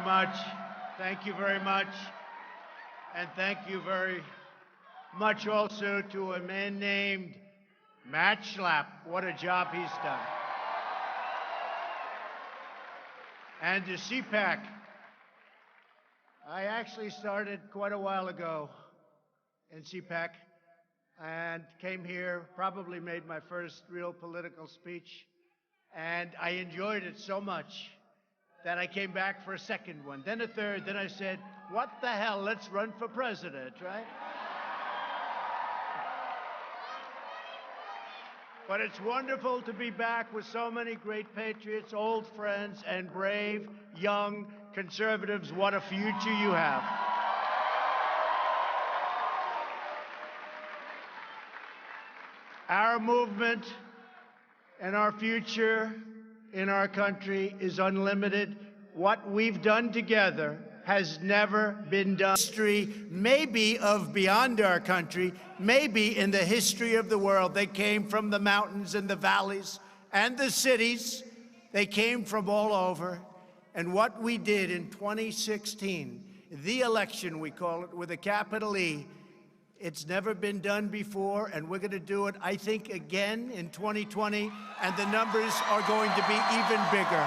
Much. Thank you very much. And thank you very much also to a man named Matt Schlapp. What a job he's done. And to CPAC. I actually started quite a while ago in CPAC and came here, probably made my first real political speech, and I enjoyed it so much that I came back for a second one, then a third, then I said, what the hell, let's run for president, right? But it's wonderful to be back with so many great patriots, old friends, and brave, young conservatives. What a future you have. Our movement and our future in our country is unlimited. What we've done together has never been done. History, maybe of beyond our country, maybe in the history of the world. They came from the mountains and the valleys and the cities. They came from all over. And what we did in 2016, the election, we call it, with a capital E, it's never been done before, and we're going to do it, I think, again in 2020, and the numbers are going to be even bigger.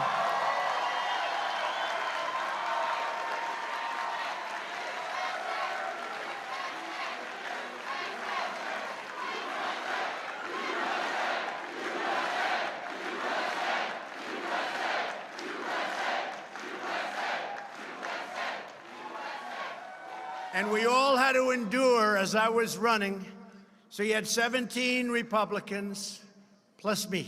And we all had to endure as I was running. So you had 17 Republicans, plus me.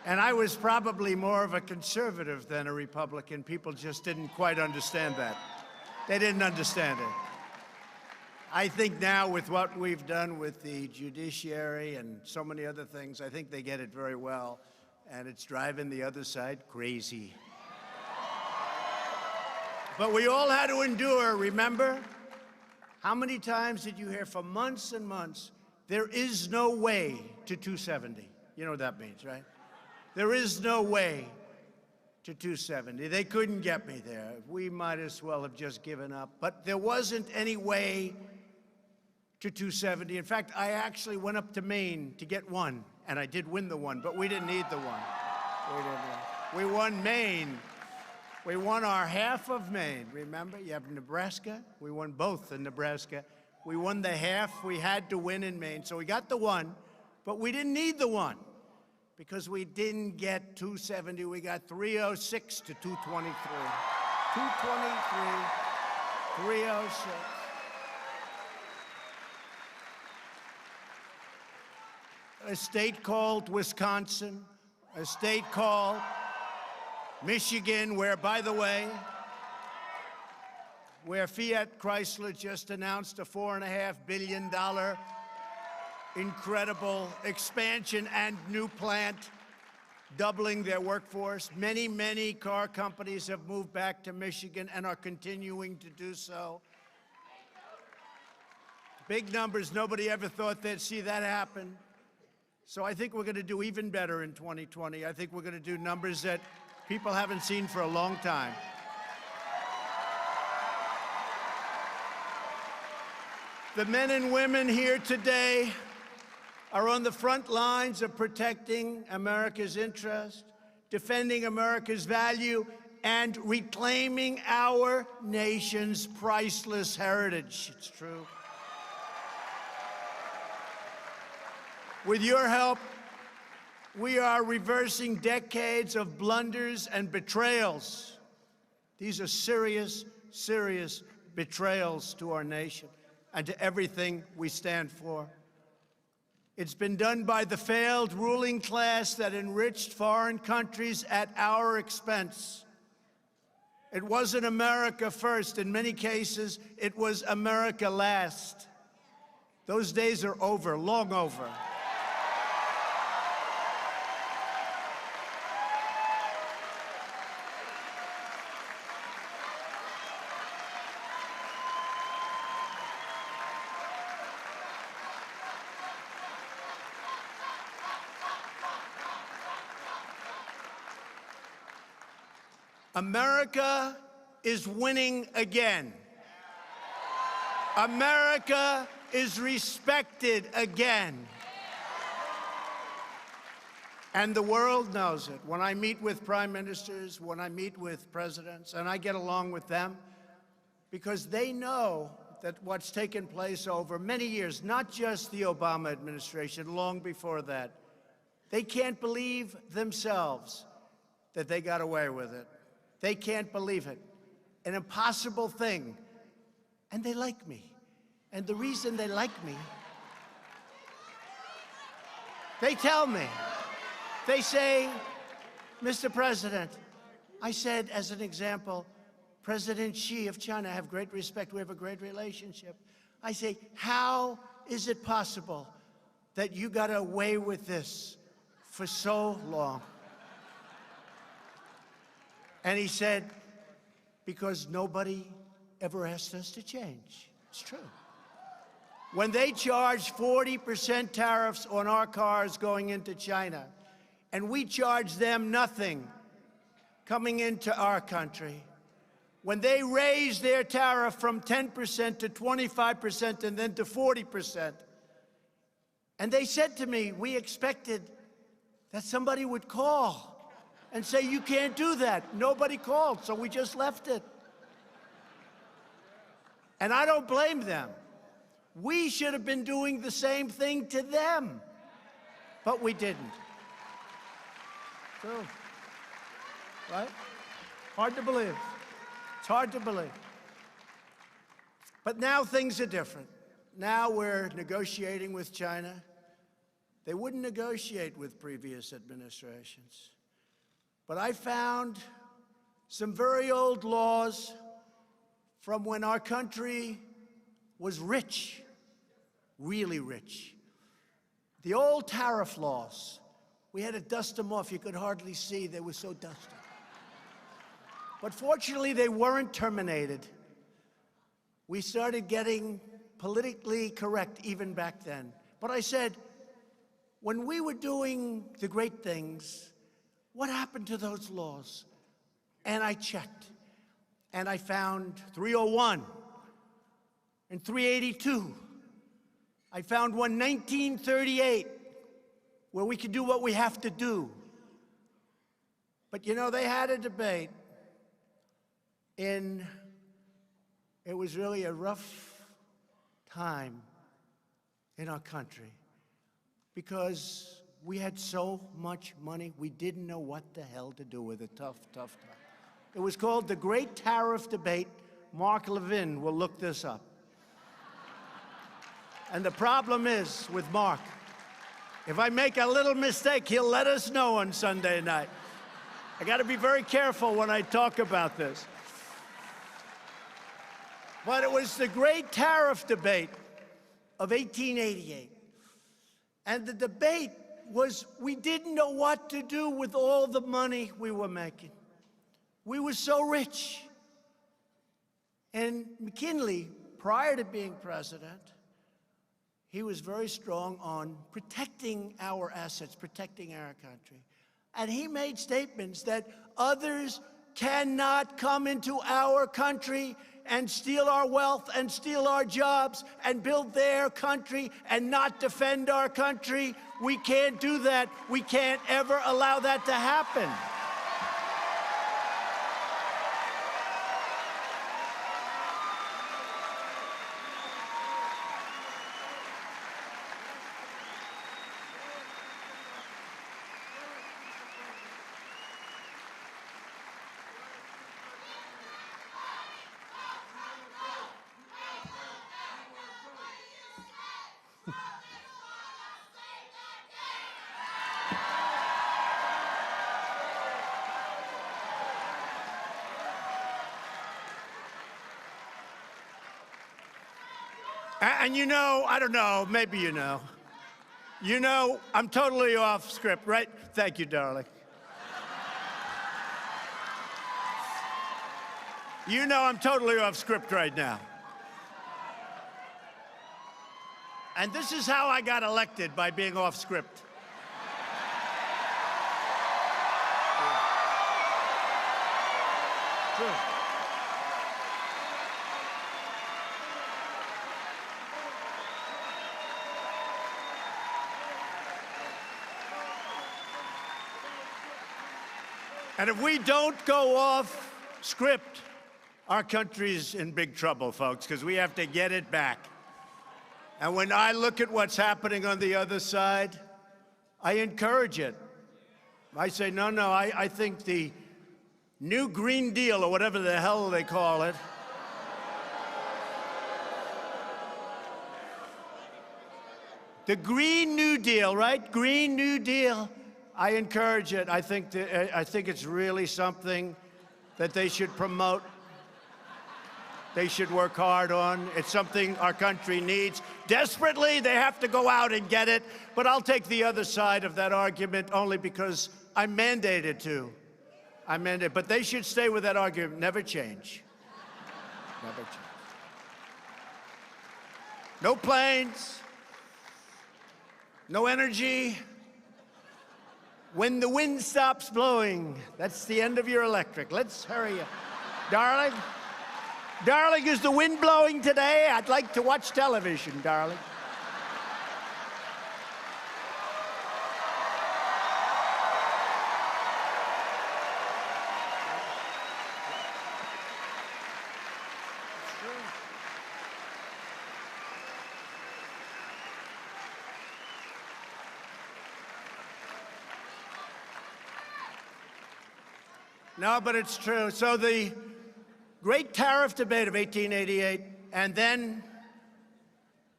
And I was probably more of a conservative than a Republican. People just didn't quite understand that. They didn't understand it. I think now with what we've done with the judiciary and so many other things, I think they get it very well. And it's driving the other side crazy. But we all had to endure, remember? How many times did you hear for months and months, there is no way to 270? You know what that means, right? There is no way to 270. They couldn't get me there. We might as well have just given up. But there wasn't any way to 270. In fact, I actually went up to Maine to get one, and I did win the one, but we didn't need the one. We won Maine. We won our half of Maine, remember? You have Nebraska. We won both in Nebraska. We won the half we had to win in Maine. So we got the one, but we didn't need the one because we didn't get 270. We got 306 to 223. 223, 306. A state called Wisconsin, a state called Michigan, where, by the way, where Fiat Chrysler just announced a $4.5 billion incredible expansion and new plant, doubling their workforce. Many, many car companies have moved back to Michigan and are continuing to do so. Big numbers. Nobody ever thought they'd see that happen. So I think we're going to do even better in 2020. I think we're going to do numbers that people haven't seen for a long time. The men and women here today are on the front lines of protecting America's interest, defending America's value, and reclaiming our nation's priceless heritage. It's true. With your help, we are reversing decades of blunders and betrayals. These are serious, serious betrayals to our nation and to everything we stand for. It's been done by the failed ruling class that enriched foreign countries at our expense. It wasn't America first. In many cases, it was America last. Those days are over, long over. America is winning again. America is respected again. And the world knows it. When I meet with prime ministers, when I meet with presidents, and I get along with them, because they know that what's taken place over many years, not just the Obama administration, long before that, they can't believe themselves that they got away with it. They can't believe it. An impossible thing. And they like me. And the reason they like me, they tell me, they say, Mr. President, I said, as an example, President Xi of China, I have great respect, we have a great relationship. I say, how is it possible that you got away with this for so long? And he said, because nobody ever asked us to change. It's true. When they charge 40% tariffs on our cars going into China, and we charge them nothing coming into our country, when they raise their tariff from 10% to 25% and then to 40%, and they said to me, we expected that somebody would call and say, you can't do that. Nobody called, so we just left it. And I don't blame them. We should have been doing the same thing to them, but we didn't. True. Right? Hard to believe. It's hard to believe. But now things are different. Now we're negotiating with China. They wouldn't negotiate with previous administrations. But I found some very old laws from when our country was rich, really rich. The old tariff laws, we had to dust them off. You could hardly see, they were so dusty. But fortunately, they weren't terminated. We started getting politically correct even back then. But I said, when we were doing the great things, what happened to those laws? And I checked, and I found 301 and 382. I found one 1938, where we could do what we have to do. But you know, they had a debate. It was really a rough time in our country because we had so much money, we didn't know what the hell to do with it. Tough time. It was called the Great Tariff Debate. Mark Levin will look this up. And the problem is with Mark, if I make a little mistake, he'll let us know on Sunday night. I got to be very careful when I talk about this. But it was the Great Tariff Debate of 1888. And the debate was, we didn't know what to do with all the money we were making. We were so rich. And McKinley, prior to being president, he was very strong on protecting our assets, protecting our country. And he made statements that others cannot come into our country and steal our wealth and steal our jobs and build their country and not defend our country. We can't do that. We can't ever allow that to happen. And you know, I don't know, maybe you know. You know, I'm totally off script, right? Thank you, darling. You know I'm totally off script right now. And this is how I got elected, by being off script. true. And if we don't go off script, our country's in big trouble, folks, because we have to get it back. And when I look at what's happening on the other side, I encourage it. I say, no, I think the new Green Deal, or whatever the hell they call it, the Green New Deal, right? Green New Deal. I encourage it. I think it's really something that they should promote. They should work hard on. It's something our country needs. Desperately, they have to go out and get it. But I'll take the other side of that argument only because I'm mandated to. But they should stay with that argument. Never change. Never change. No planes. No energy. When the wind stops blowing, that's the end of your electric. Let's hurry up. Darling? Darling, is the wind blowing today? I'd like to watch television, darling. No, but it's true. So the great tariff debate of 1888, and then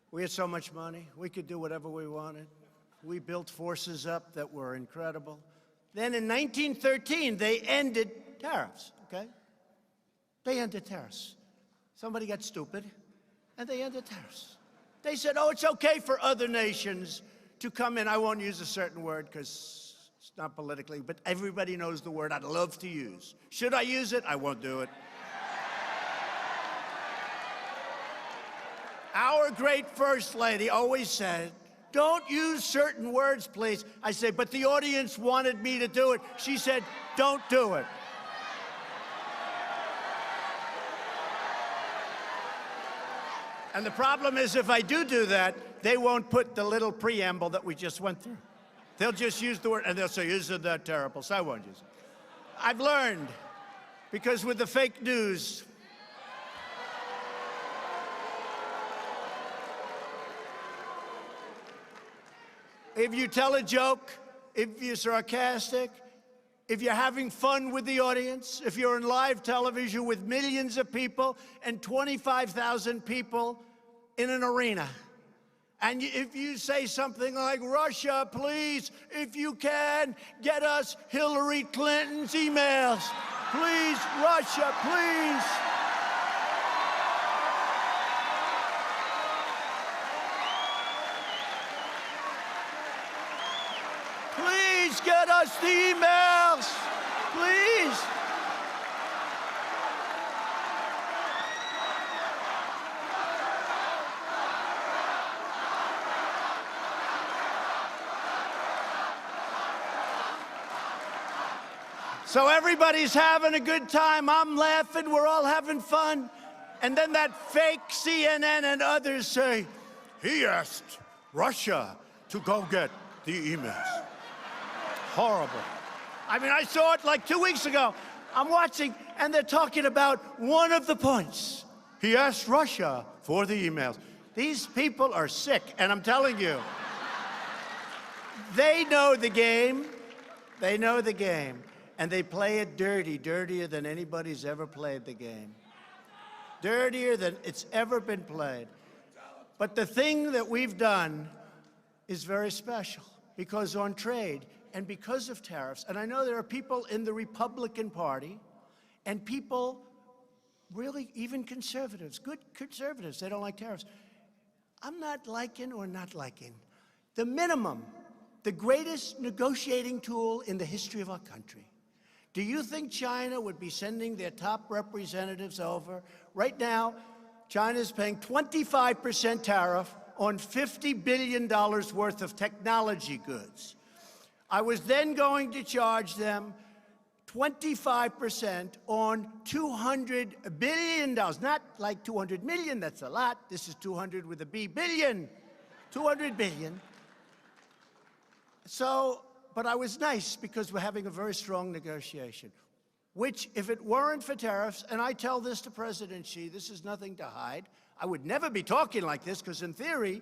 we had so much money. We could do whatever we wanted. We built forces up that were incredible. Then in 1913, they ended tariffs, okay? They ended tariffs. Somebody got stupid, and they ended tariffs. They said, oh, it's okay for other nations to come in. I won't use a certain word because it's not politically, but everybody knows the word I'd love to use. Should I use it? I won't do it. Our great First Lady always said, don't use certain words, please. I say, but the audience wanted me to do it. She said, don't do it. And the problem is, if I do that, they won't put the little preamble that we just went through. They'll just use the word, and they'll say, isn't that terrible? So I won't use it. I've learned, because with the fake news, if you tell a joke, if you're sarcastic, if you're having fun with the audience, if you're on live television with millions of people and 25,000 people in an arena, and if you say something like, Russia, please, if you can, get us Hillary Clinton's emails. Please, Russia, please. Please get us the emails, please. So everybody's having a good time. I'm laughing. We're all having fun. And then that fake CNN and others say, he asked Russia to go get the emails. Horrible. I mean, I saw it like 2 weeks ago. I'm watching, and they're talking about one of the points. He asked Russia for the emails. These people are sick, and I'm telling you, they know the game. They know the game. And they play it dirty, dirtier than anybody's ever played the game. Dirtier than it's ever been played. But the thing that we've done is very special, because on trade and because of tariffs, and I know there are people in the Republican Party and people, really even conservatives, good conservatives, they don't like tariffs. I'm not liking or not liking. The minimum, the greatest negotiating tool in the history of our country. Do you think China would be sending their top representatives over? Right now, China's paying 25% tariff on $50 billion worth of technology goods. I was then going to charge them 25% on $200 billion. Not like 200 million, that's a lot. This is 200 with a B, billion. 200 billion. So, but I was nice because we're having a very strong negotiation, which, if it weren't for tariffs, and I tell this to President Xi, this is nothing to hide. I would never be talking like this because, in theory,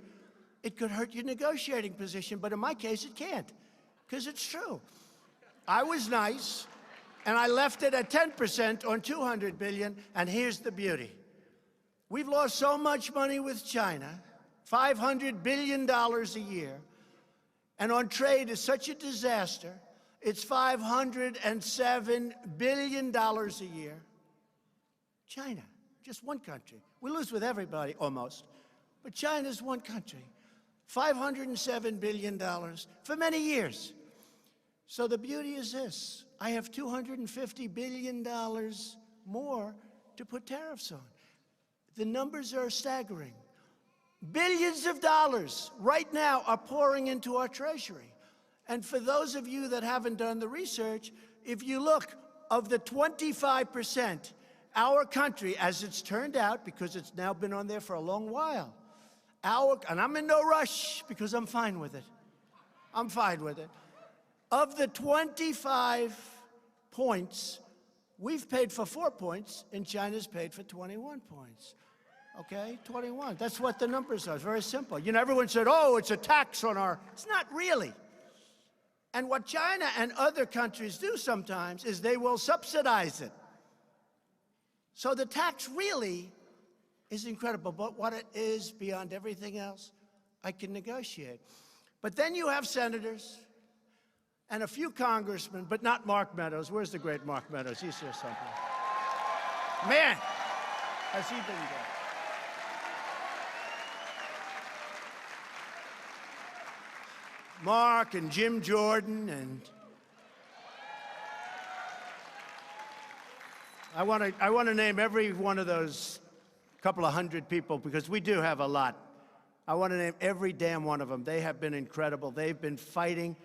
it could hurt your negotiating position, but in my case, it can't, because it's true. I was nice, and I left it at 10% on $200 billion, and here's the beauty. We've lost so much money with China, $500 billion a year, and on trade is such a disaster, it's $507 billion a year. China, just one country. We lose with everybody, almost, but China's one country. $507 billion for many years. So the beauty is this. I have $250 billion more to put tariffs on. The numbers are staggering. Billions of dollars right now are pouring into our treasury. And for those of you that haven't done the research, if you look, of the 25%, our country, as it's turned out, because it's now been on there for a long while, and I'm in no rush because I'm fine with it. I'm fine with it. Of the 25 points, we've paid for 4 points, and China's paid for 21 points. Okay, 21. That's what the numbers are. It's very simple. You know, everyone said, oh, it's a tax on our... It's not really. And what China and other countries do sometimes is they will subsidize it. So the tax really is incredible, but what it is beyond everything else, I can negotiate. But then you have senators and a few congressmen, but not Mark Meadows. Where's the great Mark Meadows? He's here somewhere. Man, has he been there? Mark and Jim Jordan, and I want to name every one of those couple of hundred people, because we do have a lot. I want to name every damn one of them. They have been incredible. They've been fighting,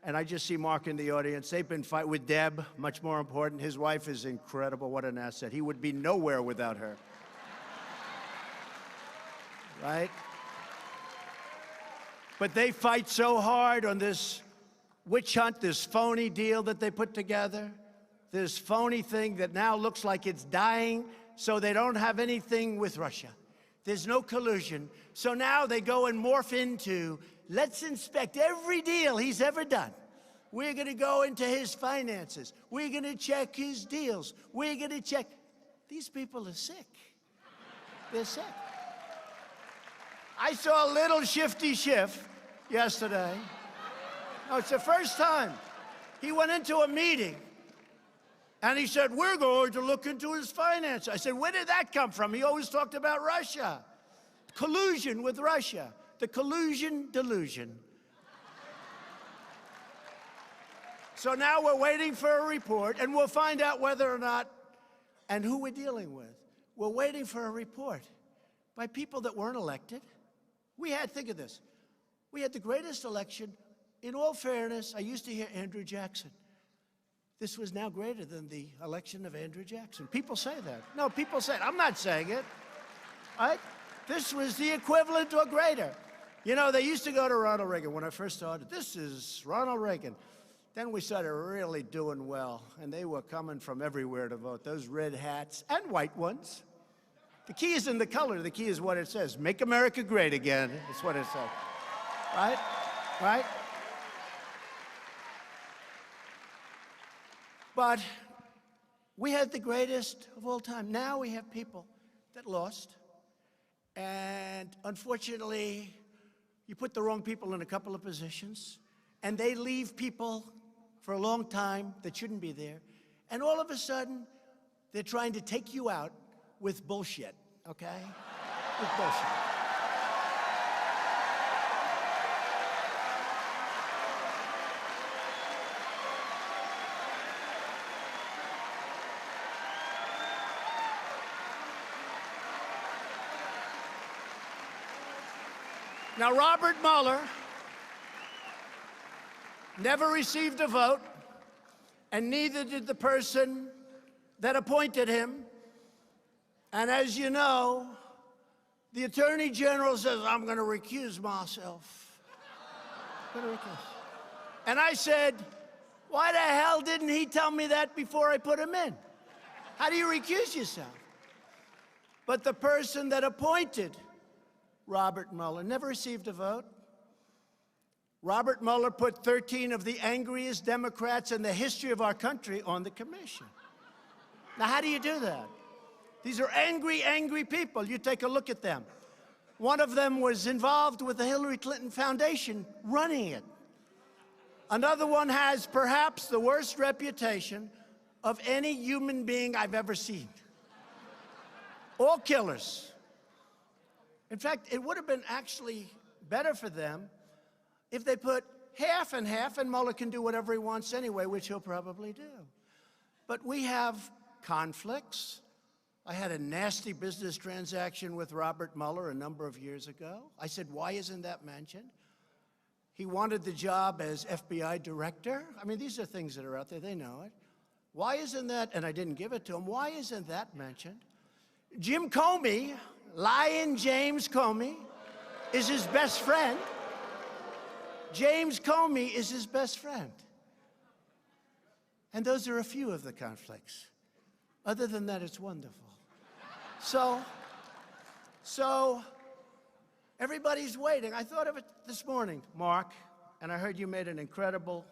and I just see Mark in the audience. They've been fighting with Deb, much more important. His wife is incredible. What an asset. He would be nowhere without her. Right? But they fight so hard on this witch hunt, this phony deal that they put together, this phony thing that now looks like it's dying, so they don't have anything with Russia. There's no collusion. So now they go and morph into, let's inspect every deal he's ever done. We're going to go into his finances. We're going to check his deals. We're going to check. These people are sick. They're sick. I saw a little Shifty Schiff yesterday. No, it's the first time. He went into a meeting, and he said, we're going to look into his finances. I said, where did that come from? He always talked about Russia. Collusion with Russia. The collusion delusion. So now we're waiting for a report, and we'll find out whether or not, and who we're dealing with. We're waiting for a report by people that weren't elected. We had, think of this, we had the greatest election. In all fairness, I used to hear Andrew Jackson. This was now greater than the election of Andrew Jackson. People say that. No, people say it. I'm not saying it. Right? This was the equivalent or greater. You know, they used to go to Ronald Reagan when I first started. This is Ronald Reagan. Then we started really doing well, and they were coming from everywhere to vote. Those red hats and white ones. The key isn't the color. The key is what it says. Make America great again. That's what it says. Right? Right? But we had the greatest of all time. Now we have people that lost. And unfortunately, you put the wrong people in a couple of positions, and they leave people for a long time that shouldn't be there. And all of a sudden, they're trying to take you out with bullshit, okay? With bullshit. Now, Robert Mueller never received a vote. and neither did the person that appointed him. And as you know, the Attorney General says, I'm going to recuse myself. I'm going to recuse. And I said, why the hell didn't he tell me that before I put him in? How do you recuse yourself? But the person that appointed Robert Mueller never received a vote. Robert Mueller put 13 of the angriest Democrats in the history of our country on the commission. Now, how do you do that? These are angry, angry people. You take a look at them. One of them was involved with the Hillary Clinton Foundation running it. Another one has perhaps the worst reputation of any human being I've ever seen. All killers. In fact, it would have been actually better for them if they put half and half, and Mueller can do whatever he wants anyway, which he'll probably do. But we have conflicts. I had a nasty business transaction with Robert Mueller a number of years ago. I said, why isn't that mentioned? He wanted the job as FBI director. I mean, these are things that are out there. They know it. Why isn't that, and I didn't give it to him, why isn't that mentioned? Jim Comey, Lion James Comey, is his best friend. James Comey is his best friend. And those are a few of the conflicts. Other than that, it's wonderful. So everybody's waiting. I thought of it this morning, Mark, and I heard you made an incredible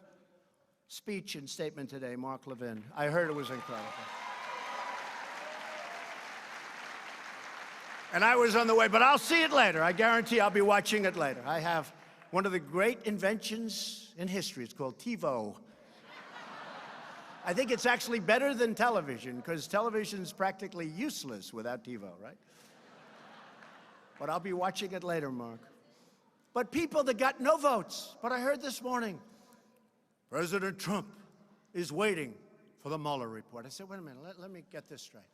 speech and statement today, Mark Levin. I heard it was incredible. And I was on the way, but I'll see it later. I guarantee I'll be watching it later. I have one of the great inventions in history. It's called TiVo. I think it's actually better than television, because television's practically useless without TiVo, right? But I'll be watching it later, Mark. But people that got no votes. But I heard this morning, President Trump is waiting for the Mueller report. I said, wait a minute, let me get this straight.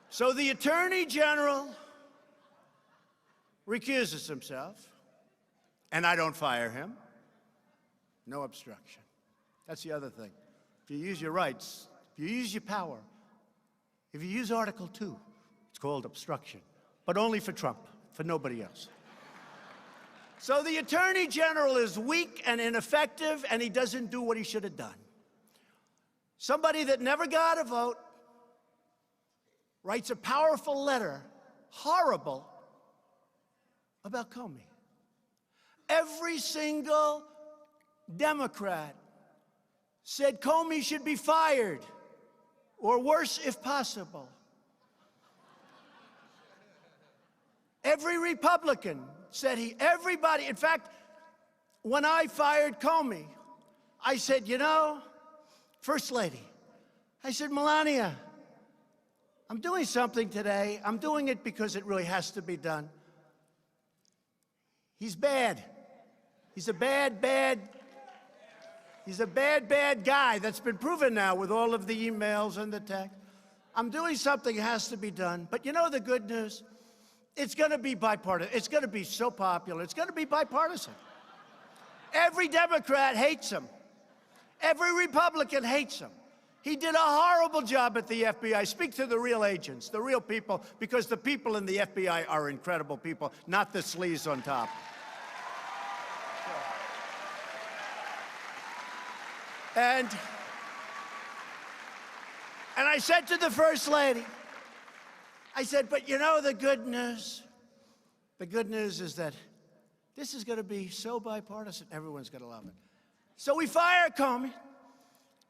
So the Attorney General recuses himself, and I don't fire him. No obstruction. That's the other thing. If you use your rights, if you use your power, if you use Article 2, it's called obstruction, but only for Trump, for nobody else. So the Attorney General is weak and ineffective, and he doesn't do what he should have done. Somebody that never got a vote writes a powerful letter, horrible, about Comey. Every single Democrat said Comey should be fired, or worse if possible. Every Republican said everybody, in fact, when I fired Comey, I said, you know, First Lady, I said, Melania, I'm doing something today. I'm doing it because it really has to be done. He's bad. He's a bad guy. That's been proven now with all of the emails and the text. I'm doing something that has to be done. But you know the good news? It's going to be bipartisan. It's going to be so popular. It's going to be bipartisan. Every Democrat hates him. Every Republican hates him. He did a horrible job at the FBI. Speak to the real agents, the real people, because the people in the FBI are incredible people, not the sleaze on top. And I said to the First Lady, I said, but you know the good news? The good news is that this is going to be so bipartisan, everyone's going to love it. So we fire Comey,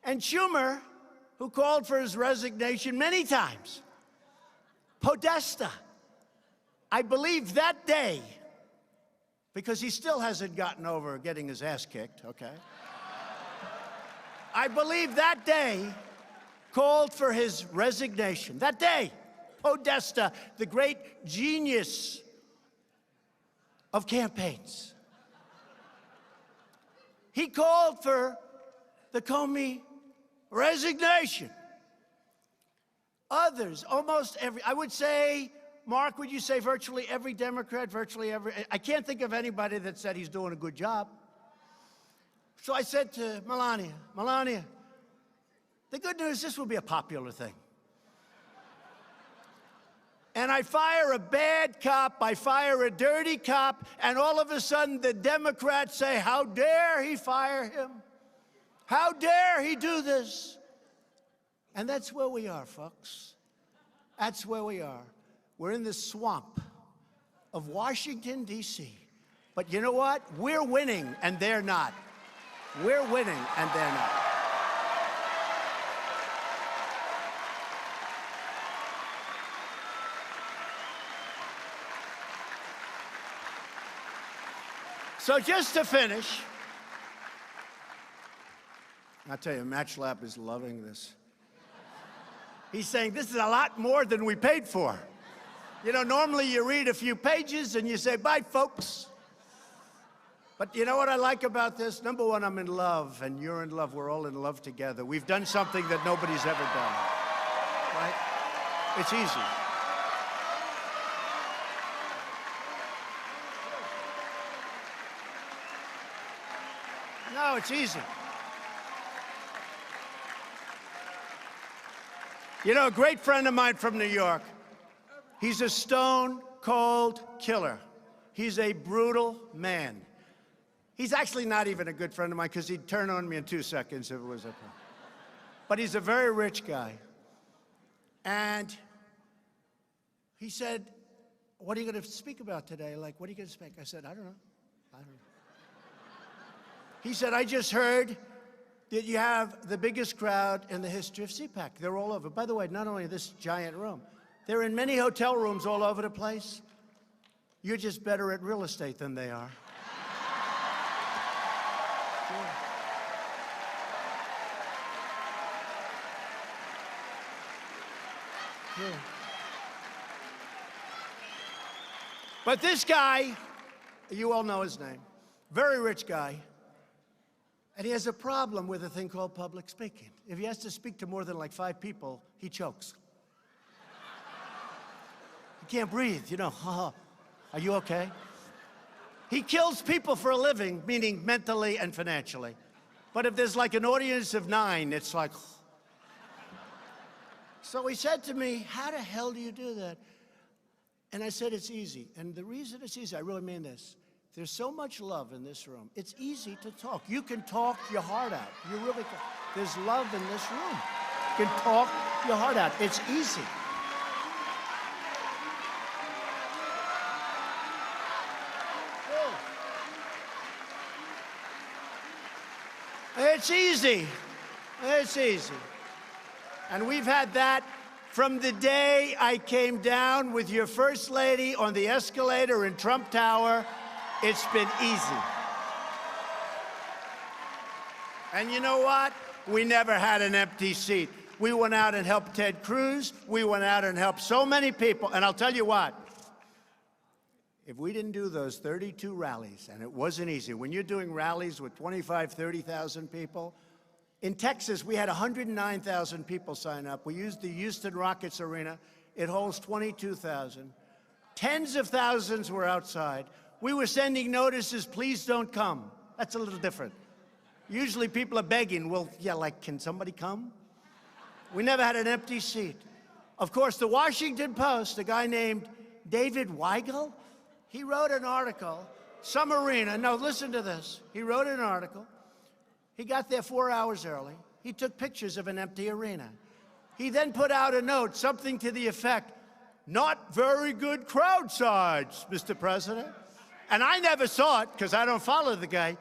and Schumer, who called for his resignation many times, Podesta, I believe that day, because he still hasn't gotten over getting his ass kicked, okay? I believe that day called for his resignation. That day, Podesta, the great genius of campaigns, he called for the Comey resignation. Others, almost every, I would say, Mark, would you say virtually every Democrat, virtually every, I can't think of anybody that said he's doing a good job. So I said to Melania, Melania, the good news, this will be a popular thing. And I fire a bad cop, I fire a dirty cop, and all of a sudden the Democrats say, how dare he fire him? How dare he do this? And that's where we are, folks. That's where we are. We're in the swamp of Washington, D.C. But you know what? We're winning, and they're not. We're winning, and they're not. So just to finish, I'll tell you, MatchLab is loving this. He's saying, this is a lot more than we paid for. You know, normally you read a few pages and you say, bye, folks. But you know what I like about this? Number one, I'm in love, and you're in love. We're all in love together. We've done something that nobody's ever done, right? It's easy. No, it's easy. You know, a great friend of mine from New York, he's a stone-cold killer. He's a brutal man. He's actually not even a good friend of mine because he'd turn on me in 2 seconds if it was okay. But he's a very rich guy. And he said, what are you going to speak about today? Like, what are you going to speak? I said, I don't know. I don't know. He said, I just heard that you have the biggest crowd in the history of CPAC. They're all over. By the way, not only this giant room, they're in many hotel rooms all over the place. You're just better at real estate than they are. Yeah. But this guy, you all know his name, very rich guy, and he has a problem with a thing called public speaking. If he has to speak to more than like 5 people, he chokes. He can't breathe, you know. Are you okay? He kills people for a living, meaning mentally and financially. But if there's like an audience of 9, it's like... So he said to me, how the hell do you do that? And I said, it's easy. And the reason it's easy, I really mean this. There's so much love in this room. It's easy to talk. You can talk your heart out. You really can. There's love in this room. You can talk your heart out. It's easy. It's easy. It's easy. And we've had that from the day I came down with your First Lady on the escalator in Trump Tower. It's been easy. And you know what? We never had an empty seat. We went out and helped Ted Cruz. We went out and helped so many people. And I'll tell you what, if we didn't do those 32 rallies, and it wasn't easy, when you're doing rallies with 25, 30,000 people, in Texas, we had 109,000 people sign up. We used the Houston Rockets Arena. It holds 22,000. Tens of thousands were outside. We were sending notices, please don't come. That's a little different. Usually people are begging, well, yeah, like, can somebody come? We never had an empty seat. Of course, the Washington Post, a guy named David Weigel, he wrote an article, some arena, no, listen to this. He wrote an article. He got there 4 hours early. He took pictures of an empty arena. He then put out a note, something to the effect, not very good crowd size, Mr. President. And I never saw it, because I don't follow the guy,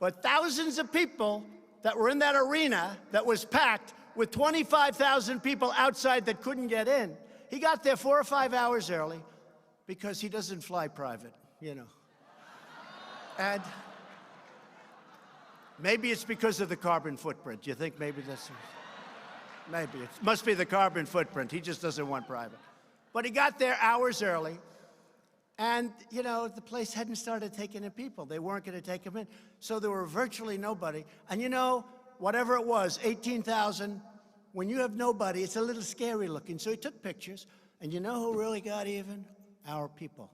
but thousands of people that were in that arena that was packed with 25,000 people outside that couldn't get in. He got there 4 or 5 hours early because he doesn't fly private, you know. And maybe it's because of the carbon footprint. You think maybe that's... Maybe. It must be the carbon footprint. He just doesn't want private. But he got there hours early. And, you know, the place hadn't started taking in people. They weren't going to take them in. So there were virtually nobody. And, you know, whatever it was, 18,000, when you have nobody, it's a little scary looking. So he took pictures. And you know who really got even? Our people.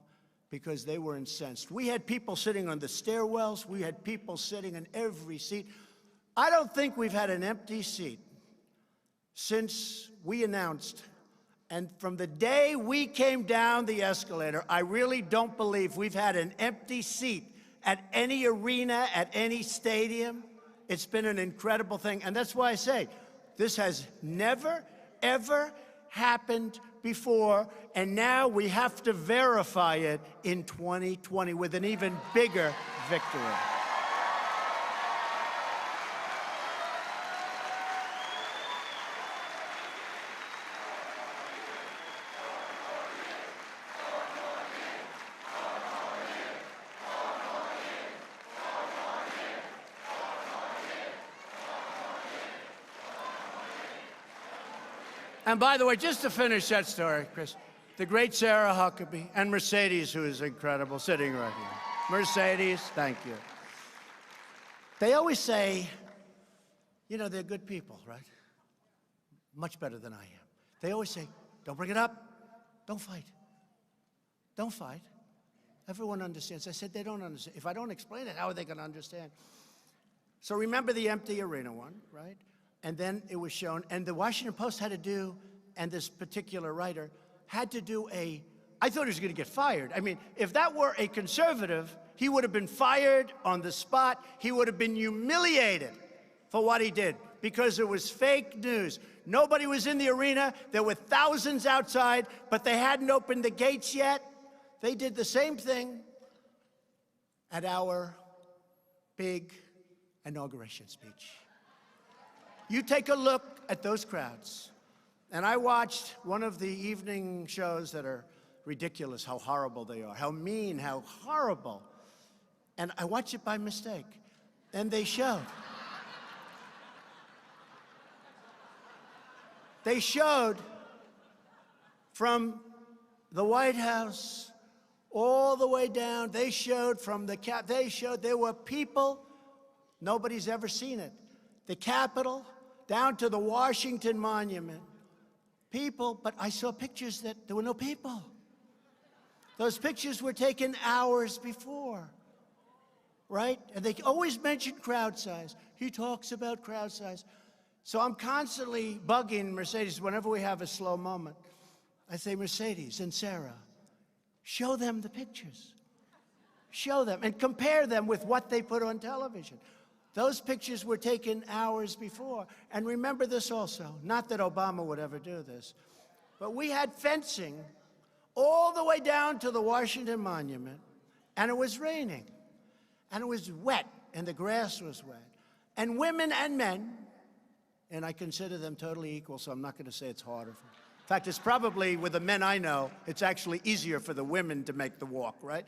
because they were incensed. We had people sitting on the stairwells. We had people sitting in every seat. I don't think we've had an empty seat since we announced. And from the day we came down the escalator, I really don't believe we've had an empty seat at any arena, at any stadium. It's been an incredible thing. And that's why I say this has never, ever happened before. And now we have to verify it in 2020 with an even bigger victory. And by the way, just to finish that story, Chris, the great Sarah Huckabee and Mercedes, who is incredible, sitting right here. Mercedes, thank you. They always say, you know, they're good people, right? Much better than I am. They always say, don't bring it up. Don't fight. Don't fight. Everyone understands. I said, they don't understand. If I don't explain it, how are they going to understand? So remember the empty arena one, right? And then it was shown, and the Washington Post had to do, and this particular writer had to do I thought he was going to get fired. I mean, if that were a conservative, he would have been fired on the spot. He would have been humiliated for what he did, because it was fake news. Nobody was in the arena. There were thousands outside, but they hadn't opened the gates yet. They did the same thing at our big inauguration speech. You take a look at those crowds. And I watched one of the evening shows that are ridiculous, how horrible they are, how mean, how horrible. And I watched it by mistake. And they showed. They showed from the White House all the way down. They showed from the they showed there were people, nobody's ever seen it. The Capitol, down to the Washington Monument. People, but I saw pictures that there were no people. Those pictures were taken hours before, right? And they always mention crowd size. He talks about crowd size. So I'm constantly bugging Mercedes whenever we have a slow moment. I say, Mercedes and Sarah, show them the pictures. Show them and compare them with what they put on television. Those pictures were taken hours before. And remember this also, not that Obama would ever do this, but we had fencing all the way down to the Washington Monument, and it was raining, and it was wet, and the grass was wet. And women and men, and I consider them totally equal, so I'm not going to say it's harder. In fact, it's probably, with the men I know, it's actually easier for the women to make the walk, right?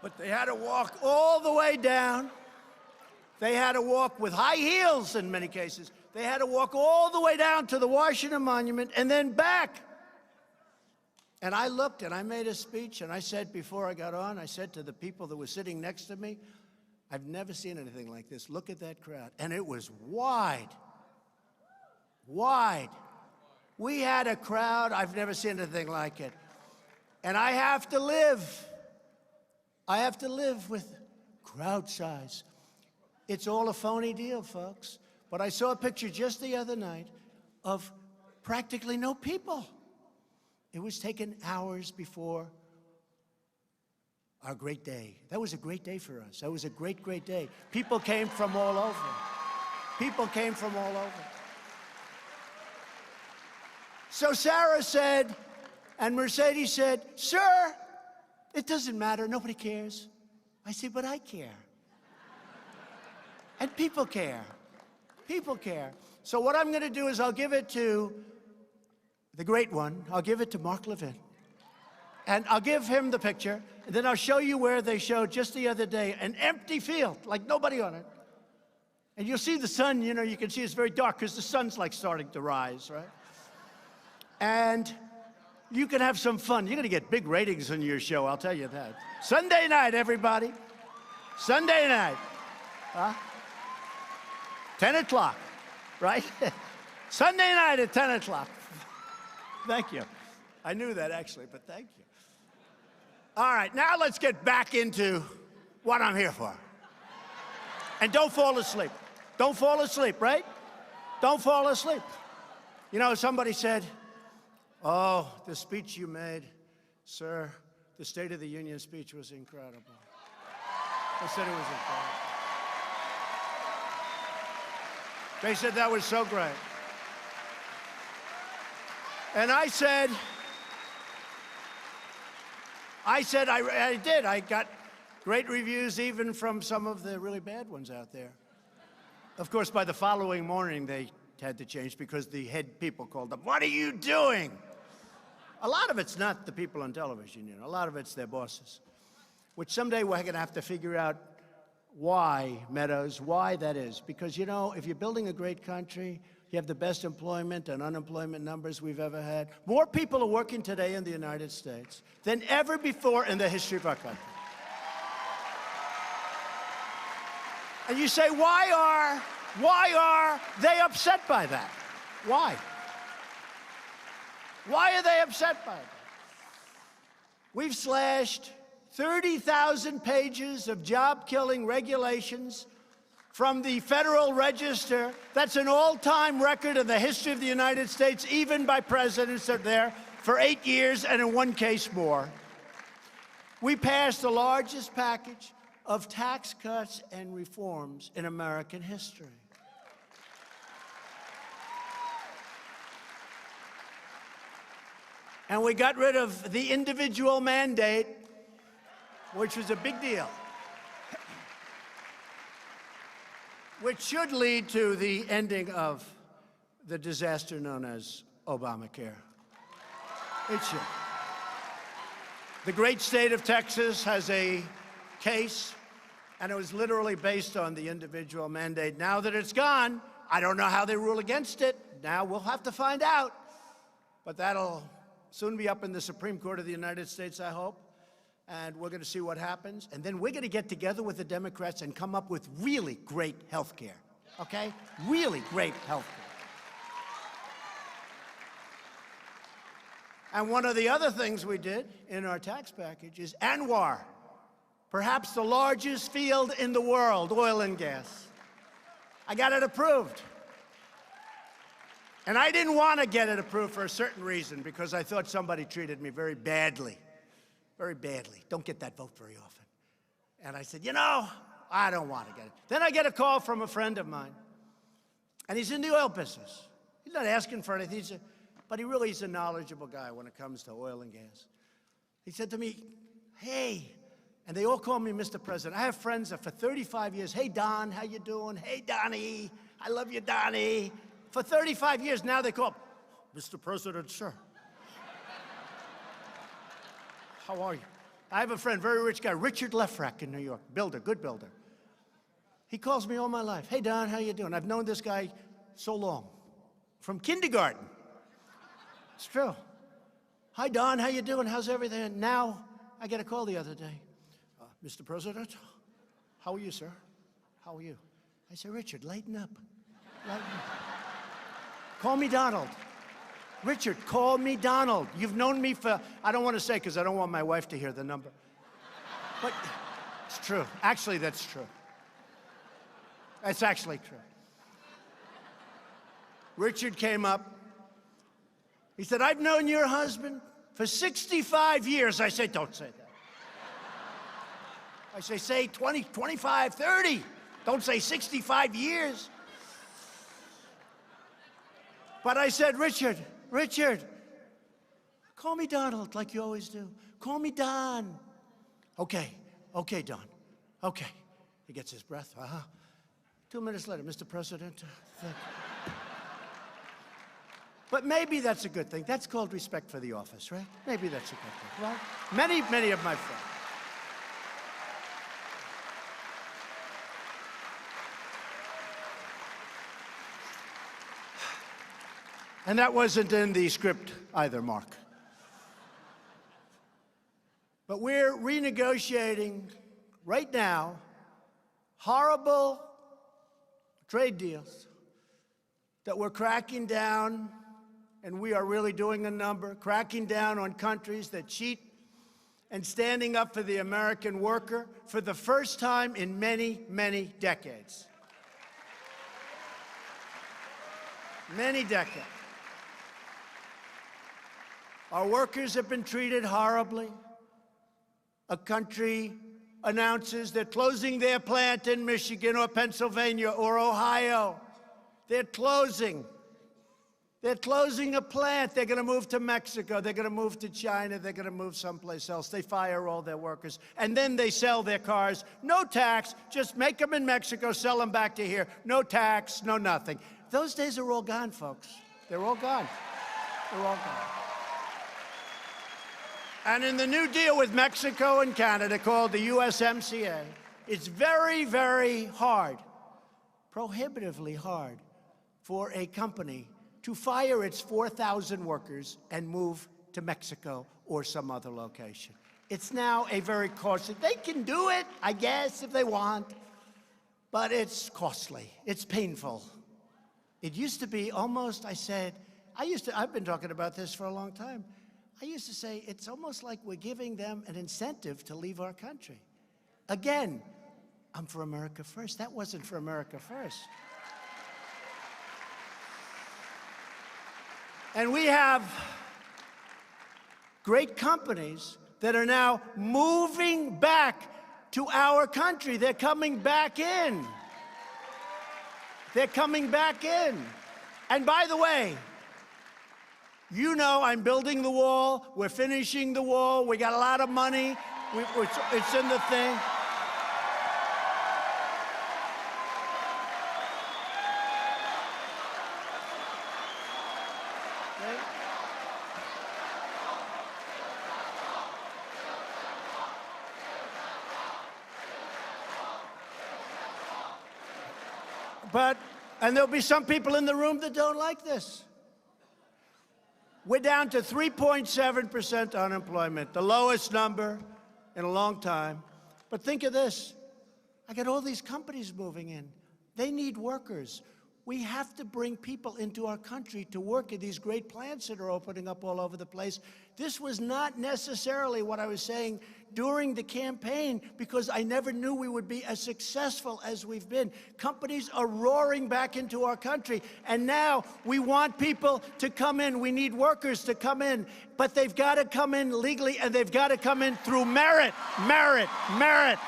But they had to walk all the way down. They had to walk with high heels in many cases. They had to walk all the way down to the Washington Monument and then back. And I looked and I made a speech and I said before I got on, I said to the people that were sitting next to me, I've never seen anything like this. Look at that crowd. And it was wide. Wide. We had a crowd, I've never seen anything like it. And I have to live with crowd size. It's all a phony deal, folks. But I saw a picture just the other night of practically no people. It was taken hours before our great day. That was a great day for us. That was a great, great day. People came from all over. People came from all over. So Sarah said, and Mercedes said, sir, it doesn't matter. Nobody cares. I said, but I care. And people care. People care. So what I'm going to do is I'll give it to the great one. I'll give it to Mark Levin. And I'll give him the picture. And then I'll show you where they showed just the other day an empty field, like nobody on it. And you'll see the sun, you know, you can see it's very dark because the sun's like starting to rise, right? And you can have some fun. You're going to get big ratings on your show, I'll tell you that. Sunday night, everybody. Sunday night. Huh? 10 o'clock, right? Sunday night at 10 o'clock. Thank you. I knew that, actually, but thank you. All right, now let's get back into what I'm here for. And don't fall asleep. Don't fall asleep, right? Don't fall asleep. You know, somebody said, oh, the speech you made, sir, the State of the Union speech was incredible. They said it was incredible. They said that was so great. And I said, I did. I got great reviews even from some of the really bad ones out there. Of course, by the following morning, they had to change because the head people called them, what are you doing? A lot of it's not the people on television, you know. A lot of it's their bosses, which someday we're going to have to figure out why, Meadows, why that is. Because, you know, if you're building a great country, you have the best employment and unemployment numbers we've ever had. More people are working today in the United States than ever before in the history of our country. And you say, why are they upset by that? Why? Why are they upset by that? We've slashed 30,000 pages of job-killing regulations from the Federal Register. That's an all-time record in the history of the United States, even by presidents that are there for 8 years and in one case more. We passed the largest package of tax cuts and reforms in American history. And we got rid of the individual mandate, which was a big deal, which should lead to the ending of the disaster known as Obamacare. It should. The great state of Texas has a case, and it was literally based on the individual mandate. Now that it's gone, I don't know how they rule against it. Now we'll have to find out. But that'll soon be up in the Supreme Court of the United States, I hope. And we're going to see what happens. And then we're going to get together with the Democrats and come up with really great health care, okay? Really great health care. And one of the other things we did in our tax package is ANWR, perhaps the largest field in the world, oil and gas. I got it approved. And I didn't want to get it approved for a certain reason, because I thought somebody treated me very badly. Very badly. Don't get that vote very often. And I said, you know, I don't want to get it. Then I get a call from a friend of mine, and he's in the oil business. He's not asking for anything, but he really is a knowledgeable guy when it comes to oil and gas. He said to me, hey, and they all call me Mr. President. I have friends that for 35 years, hey, Don, how you doing? Hey, Donnie, I love you, Donnie. For 35 years, now they call, Mr. President, sir. How are you? I have a friend, very rich guy, Richard Lefrak in New York, builder, good builder. He calls me all my life. Hey, Don, how you doing? I've known this guy so long, from kindergarten. It's true. Hi, Don, how you doing? How's everything? And now, I get a call the other day. Mr. President, how are you, sir? How are you? I said, Richard, lighten up. Lighten up. Call me Donald. Richard, call me Donald. You've known me for, I don't want to say because I don't want my wife to hear the number. But it's true. Actually, that's true. That's actually true. Richard came up. He said, I've known your husband for 65 years. I said, don't say that. I say 20, 25, 30. Don't say 65 years. But I said, Richard, call me Donald like you always do. Call me Don. Okay, Don. Okay. He gets his breath. 2 minutes later, Mr. President, thank you. But maybe that's a good thing. That's called respect for the office, right? Maybe that's a good thing, right? Many of my friends. And that wasn't in the script either, Mark. But we're renegotiating right now horrible trade deals that we're cracking down, and we are really doing a number, cracking down on countries that cheat and standing up for the American worker for the first time in many, many decades. Many decades. Our workers have been treated horribly. A country announces they're closing their plant in Michigan or Pennsylvania or Ohio. They're closing. They're closing a plant. They're going to move to Mexico. They're going to move to China. They're going to move someplace else. They fire all their workers. And then they sell their cars. No tax. Just make them in Mexico, sell them back to here. No tax, no nothing. Those days are all gone, folks. They're all gone. They're all gone. And in the new deal with Mexico and Canada called the USMCA, it's very, very hard, prohibitively hard, for a company to fire its 4,000 workers and move to Mexico or some other location. It's now a very costly. They can do it, I guess, if they want, but it's costly. It's painful. It used to be almost, I've been talking about this for a long time. I used to say, it's almost like we're giving them an incentive to leave our country. Again, I'm for America first. That wasn't for America first. And we have great companies that are now moving back to our country. They're coming back in. They're coming back in. And by the way, you know I'm building the wall. We're finishing the wall. We got a lot of money. It's in the thing. And there'll be some people in the room that don't like this. We're down to 3.7% unemployment, the lowest number in a long time. But think of this. I got all these companies moving in. They need workers. We have to bring people into our country to work at these great plants that are opening up all over the place. This was not necessarily what I was saying during the campaign, because I never knew we would be as successful as we've been. Companies are roaring back into our country, and now we want people to come in. We need workers to come in, but they've got to come in legally, and they've got to come in through merit, merit, merit.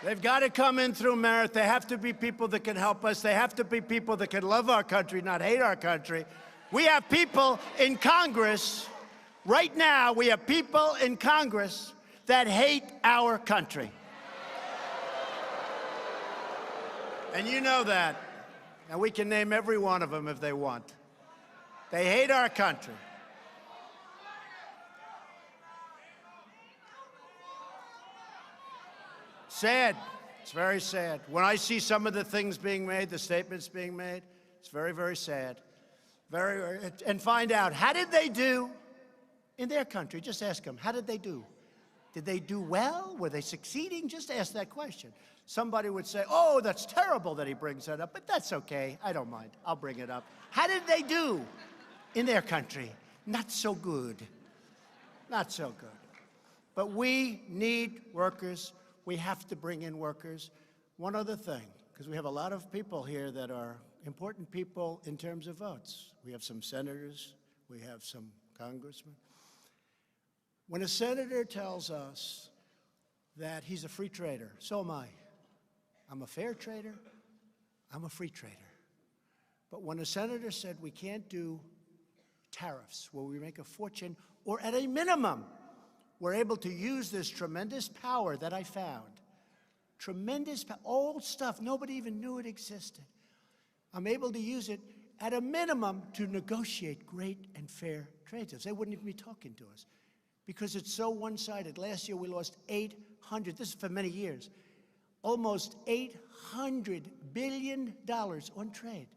They've got to come in through merit. They have to be people that can help us. They have to be people that can love our country, not hate our country. We have people in Congress, right now, we have people in Congress that hate our country. And you know that. And we can name every one of them if they want. They hate our country. Sad. It's very sad. When I see some of the things being made, the statements being made, it's very, very sad. And find out, how did they do in their country? Just ask them, how did they do? Did they do well? Were they succeeding? Just ask that question. Somebody would say, oh, that's terrible that he brings that up, but that's okay. I don't mind. I'll bring it up. How did they do in their country? Not so good. Not so good. But we need workers. We have to bring in workers. One other thing, because we have a lot of people here that are important people in terms of votes. We have some senators. We have some congressmen. When a senator tells us that he's a free trader, so am I. I'm a fair trader. I'm a free trader. But when a senator said we can't do tariffs where we make a fortune, or at a minimum, we're able to use this tremendous power that I found. Tremendous, old stuff, nobody even knew it existed. I'm able to use it at a minimum to negotiate great and fair trade deals. They wouldn't even be talking to us because it's so one-sided. Last year we lost 800, this is for many years, almost $800 billion on trade.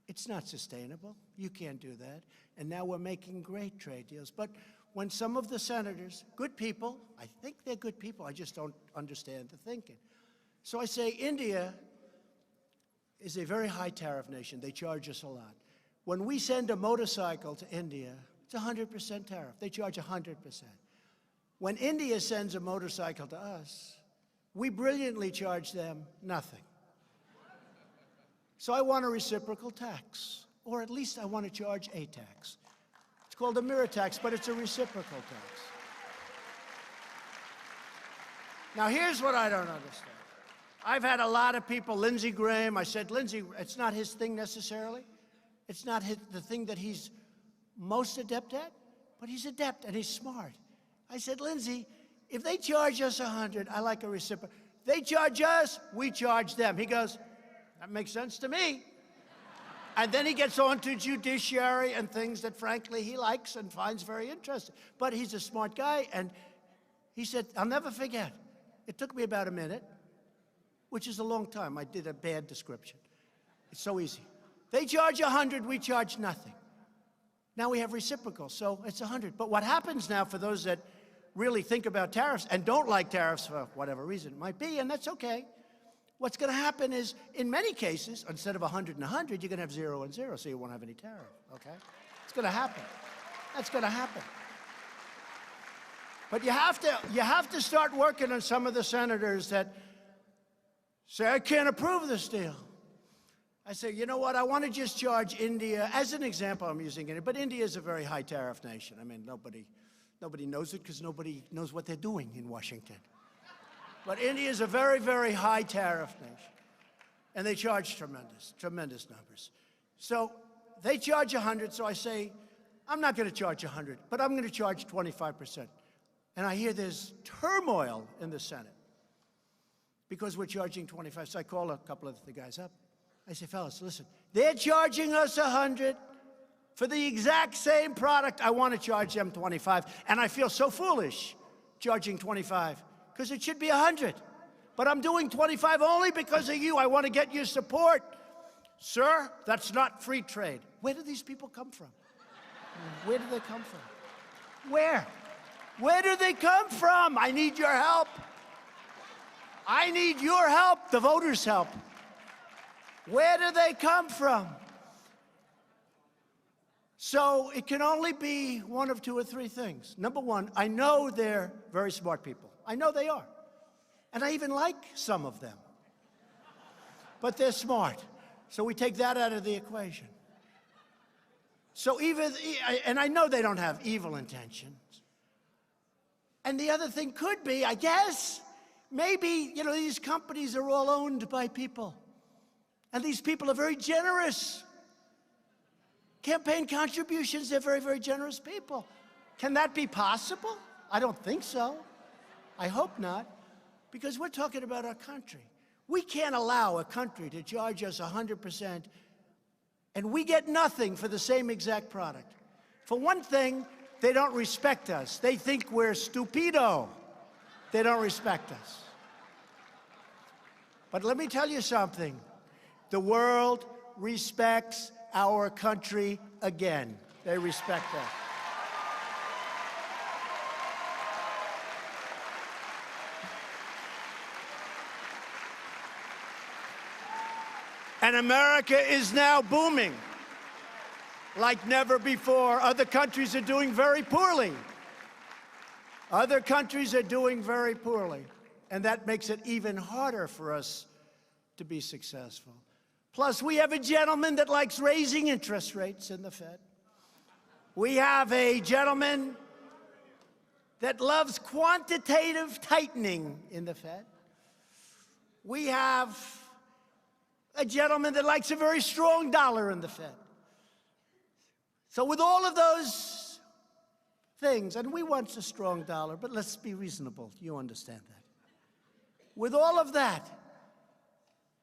It's not sustainable. You can't do that. And now we're making great trade deals. But when some of the senators, good people, I think they're good people, I just don't understand the thinking. So I say India is a very high tariff nation. They charge us a lot. When we send a motorcycle to India, it's 100% tariff. They charge 100%. When India sends a motorcycle to us, we brilliantly charge them nothing. So I want a reciprocal tax, or at least I want to charge a tax. It's called a mirror tax, but it's a reciprocal tax. Now, here's what I don't understand. I've had a lot of people, Lindsey Graham, I said, Lindsey, it's not his thing necessarily. It's not the thing that he's most adept at, but he's adept and he's smart. I said, Lindsey, if they charge us 100, I like a reciprocal. They charge us, we charge them. He goes, that makes sense to me. And then he gets on to judiciary and things that, frankly, he likes and finds very interesting. But he's a smart guy, and he said, I'll never forget. It took me about a minute, which is a long time. I did a bad description. It's so easy. They charge 100, we charge nothing. Now we have reciprocal, so it's 100. But what happens now for those that really think about tariffs and don't like tariffs for whatever reason it might be, and that's okay, what's going to happen is, in many cases, instead of 100 and 100, you're going to have 0 and 0, so you won't have any tariff, okay? It's going to happen. That's going to happen. But you have to start working on some of the senators that say, I can't approve this deal. I say, you know what, I want to just charge India, as an example, I'm using it, but India is a very high tariff nation. I mean, nobody knows it because nobody knows what they're doing in Washington. But India is a very, very high tariff nation. And they charge tremendous numbers. So they charge 100, so I say, I'm not going to charge 100, but I'm going to charge 25%. And I hear there's turmoil in the Senate because we're charging 25. So I call a couple of the guys up. I say, fellas, listen, they're charging us 100 for the exact same product. I want to charge them 25. And I feel so foolish charging 25 because it should be 100. But I'm doing 25 only because of you. I want to get your support. Sir, that's not free trade. Where do these people come from? Where do they come from? Where? Where do they come from? I need your help. I need your help, the voters' help. Where do they come from? So it can only be one of two or three things. Number one, I know they're very smart people. I know they are. And I even like some of them. But they're smart. So we take that out of the equation. So and I know they don't have evil intentions. And the other thing could be, I guess, maybe, these companies are all owned by people. And these people are very generous. Campaign contributions, they're very, very generous people. Can that be possible? I don't think so. I hope not. Because we're talking about our country. We can't allow a country to charge us 100%, and we get nothing for the same exact product. For one thing, they don't respect us. They think we're stupido. They don't respect us. But let me tell you something. The world respects our country again. They respect us. And America is now booming like never before. Other countries are doing very poorly. Other countries are doing very poorly. And that makes it even harder for us to be successful. Plus, we have a gentleman that likes raising interest rates in the Fed. We have a gentleman that loves quantitative tightening in the Fed. We have a gentleman that likes a very strong dollar in the Fed. So with all of those things, and we want a strong dollar, but let's be reasonable. You understand that. With all of that,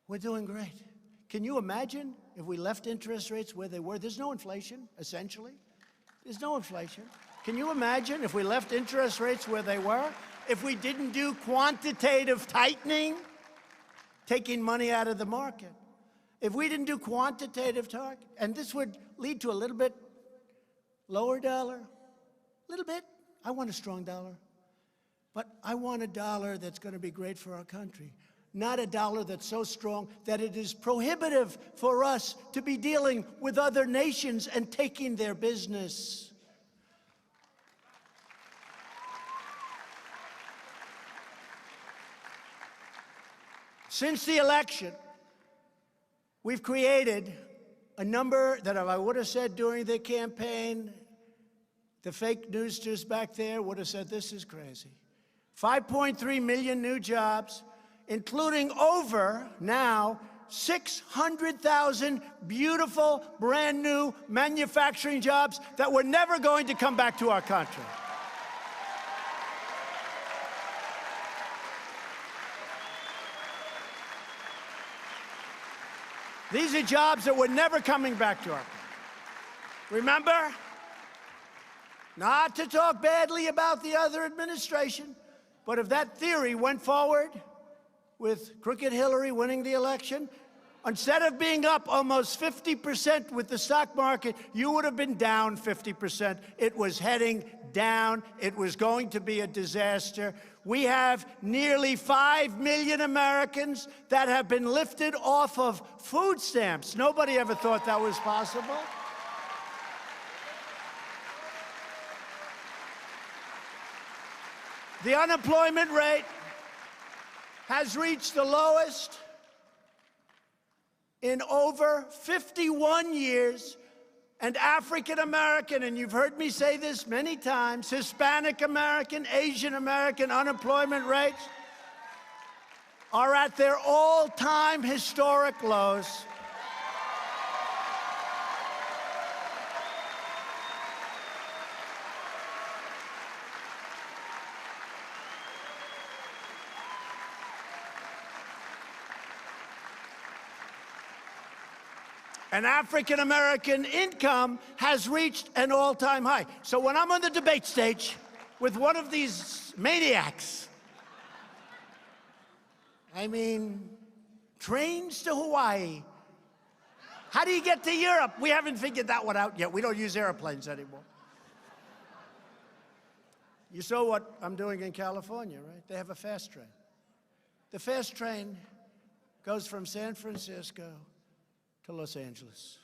we're doing great. Can you imagine if we left interest rates where they were? There's no inflation, essentially. There's no inflation. Can you imagine if we left interest rates where they were? If we didn't do quantitative tightening? taking money out of the market. If we didn't do quantitative target, and this would lead to a little bit lower dollar, a little bit. I want a strong dollar. But I want a dollar that's going to be great for our country, not a dollar that's so strong that it is prohibitive for us to be dealing with other nations and taking their business. Since the election, we've created a number that if I would have said during the campaign, the fake newssters back there would have said, this is crazy. 5.3 million new jobs, including over now 600,000 beautiful, brand new manufacturing jobs that were never going to come back to our country. These are jobs that were never coming back to our country. Remember? Not to talk badly about the other administration, but if that theory went forward with crooked Hillary winning the election, instead of being up almost 50% with the stock market, you would have been down 50%. It was heading down. It was going to be a disaster. We have nearly 5 million Americans that have been lifted off of food stamps. Nobody ever thought that was possible. The unemployment rate has reached the lowest in over 51 years, and African American, and you've heard me say this many times, Hispanic American, Asian American unemployment rates are at their all-time historic lows. And African-American income has reached an all-time high. So when I'm on the debate stage with one of these maniacs, I mean, trains to Hawaii. How do you get to Europe? We haven't figured that one out yet. We don't use airplanes anymore. You saw what I'm doing in California, right? They have a fast train. The fast train goes from San Francisco to Los Angeles.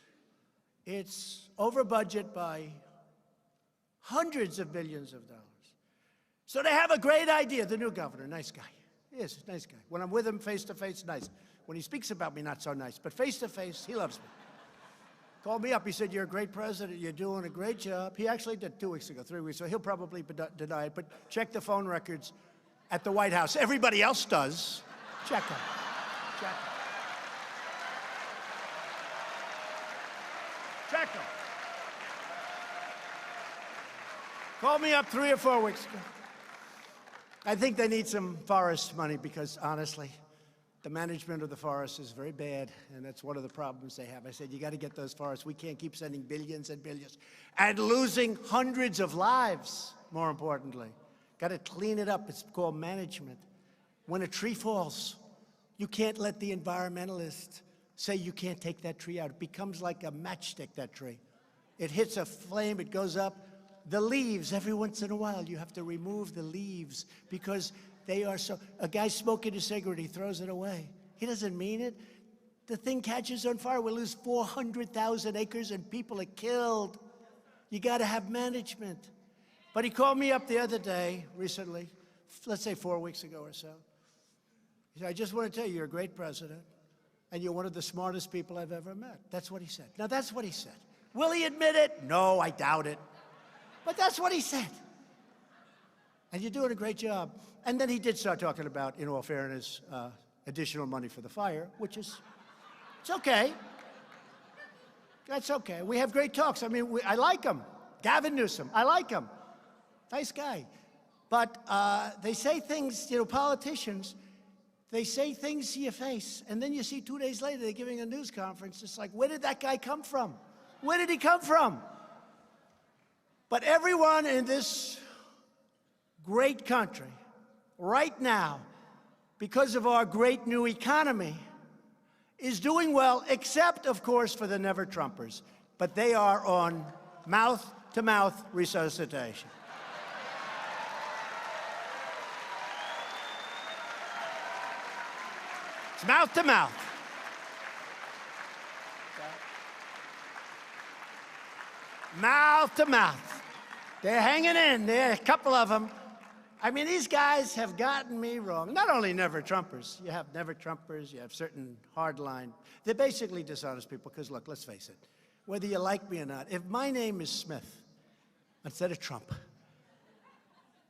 It's over budget by hundreds of billions of dollars. So they have a great idea. The new governor, nice guy. He is a nice guy. When I'm with him face to face, nice. When he speaks about me, not so nice. But face to face, he loves me. Called me up. He said, you're a great president. You're doing a great job. He actually did 2 weeks ago, 3 weeks ago. He'll probably deny it. But check the phone records at the White House. Everybody else does. Check them. Check them. Check them. Called me up 3 or 4 weeks ago. I think they need some forest money because, honestly, the management of the forest is very bad, and that's one of the problems they have. I said, you got to get those forests. We can't keep sending billions and billions and losing hundreds of lives, more importantly. Got to clean it up. It's called management. When a tree falls, you can't let the environmentalists say you can't take that tree out. It becomes like a matchstick, that tree. It hits a flame, it goes up. The leaves, every once in a while, you have to remove the leaves because they are so... A guy smoking a cigarette, he throws it away. He doesn't mean it. The thing catches on fire. We'll lose 400,000 acres and people are killed. You got to have management. But he called me up the other day, recently, let's say 4 weeks ago or so. He said, I just want to tell you, you're a great president. And you're one of the smartest people I've ever met. That's what he said. Now, that's what he said. Will he admit it? No, I doubt it. But that's what he said. And you're doing a great job. And then he did start talking about, in all fairness, additional money for the fire, which is, it's okay. That's okay. We have great talks. I mean, I like him. Gavin Newsom, I like him. Nice guy. But they say things, you know, politicians, they say things to your face, and then you see 2 days later they're giving a news conference. It's like, where did that guy come from? Where did he come from? But everyone in this great country right now because of our great new economy, is doing well, except, of course, for the never-Trumpers. But they are on mouth-to-mouth resuscitation. It's mouth-to-mouth. Mouth-to-mouth. They're hanging in. There are a couple of them. I mean, these guys have gotten me wrong. Not only never-Trumpers. You have never-Trumpers. You have certain hardline. They're basically dishonest people because, look, let's face it. Whether you like me or not, if my name is Smith instead of Trump,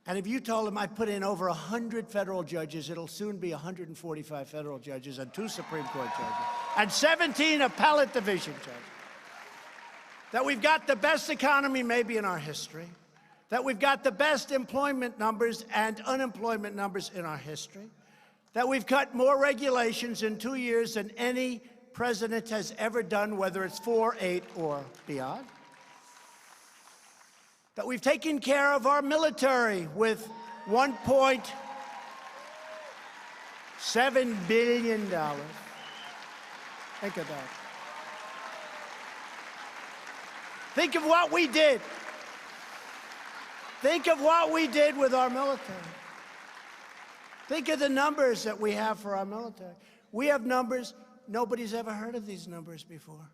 and if you told him I put in over 100 federal judges, it'll soon be 145 federal judges and 2 Supreme Court judges and 17 appellate division judges, that we've got the best economy maybe in our history, that we've got the best employment numbers and unemployment numbers in our history, that we've cut more regulations in 2 years than any president has ever done, whether it's 4, 8, or beyond, that we've taken care of our military with $1.7 billion. Think of that. Think of what we did. Think of what we did with our military. Think of the numbers that we have for our military. We have numbers, nobody's ever heard of these numbers before.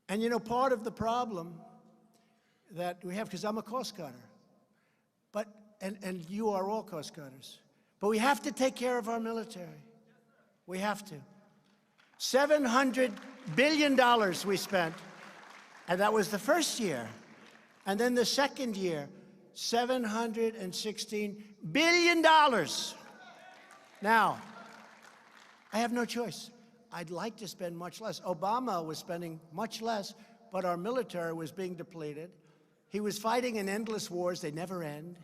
And you know, part of the problem that we have, because I'm a Coast Guarder, and you are all Coast Guarders, but we have to take care of our military. We have to. $700 billion we spent, and that was the first year. And then the second year, $716 billion. Now, I have no choice. I'd like to spend much less. Obama was spending much less, but our military was being depleted. He was fighting in endless wars. They never end.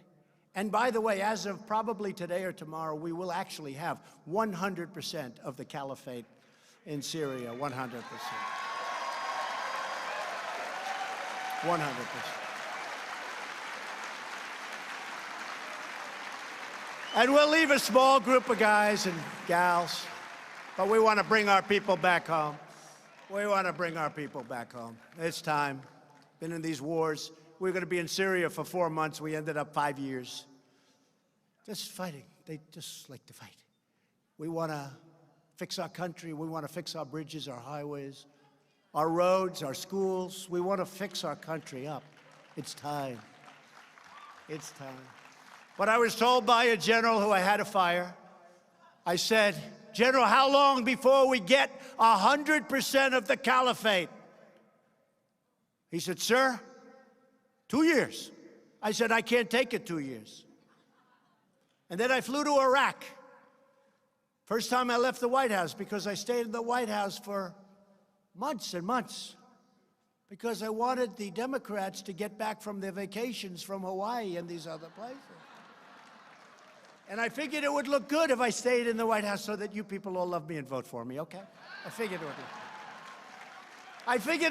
And by the way, as of probably today or tomorrow, we will actually have 100% of the caliphate in Syria, 100%. 100%. And we'll leave a small group of guys and gals, but we want to bring our people back home. We want to bring our people back home. It's time. Been in these wars. We were going to be in Syria for 4 months. We ended up 5 years. Just fighting. They just like to fight. We want to fix our country. We want to fix our bridges, our highways, our roads, our schools. We want to fix our country up. It's time. It's time. But I was told by a general who I had to fire, I said, General, how long before we get 100% of the caliphate? He said, sir, 2 years. I said, I can't take it 2 years. And then I flew to Iraq. First time I left the White House, because I stayed in the White House for months and months, because I wanted the Democrats to get back from their vacations from Hawaii and these other places. And I figured it would look good if I stayed in the White House so that you people all love me and vote for me, okay? I figured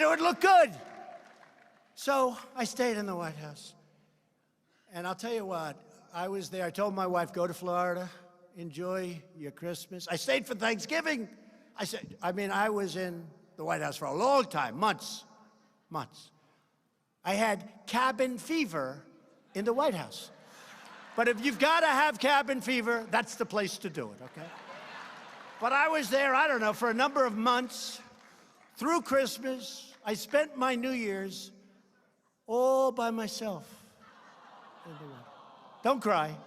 it would look good. So I stayed in the White House. And I'll tell you what, I was there. I told my wife, go to Florida, enjoy your Christmas. I stayed for Thanksgiving. I was in the White House for a long time, months. I had cabin fever in the White House. But if you've got to have cabin fever, that's the place to do it, okay? But I was there, I don't know, for a number of months, through Christmas. I spent my New Year's all by myself. Don't cry.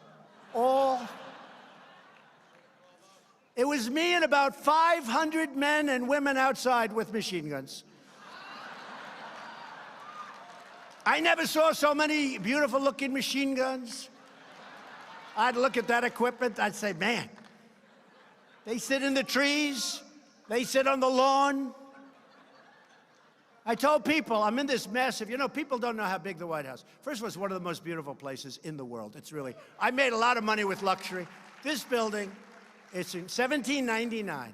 It was me and about 500 men and women outside with machine guns. I never saw so many beautiful-looking machine guns. I'd look at that equipment, I'd say, man, they sit in the trees, they sit on the lawn. I told people, I'm in this massive, people don't know how big the White House. First of all, it's one of the most beautiful places in the world. It's really, I made a lot of money with luxury. This building, it's in 1799,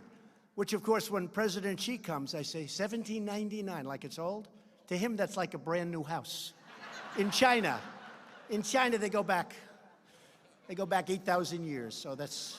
which of course, when President Xi comes, I say 1799, like it's old. To him, that's like a brand new house. In China, they go back 8,000 years, so that's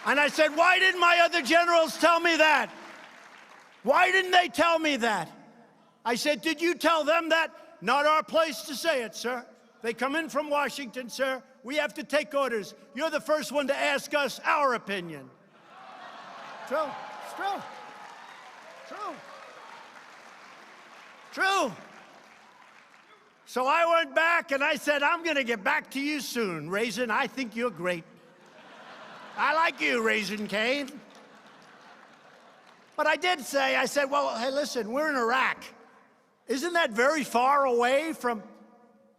And I said, why didn't my other generals tell me that? Why didn't they tell me that? I said, did you tell them that? Not our place to say it, sir. They come in from Washington, sir. We have to take orders. You're the first one to ask us our opinion. True. It's true. True. True. So I went back and I said, I'm going to get back to you soon, Raisin. I think you're great. I like you, Raisin Cane. But I did say, I said, well, hey, listen, we're in Iraq. Isn't that very far away from...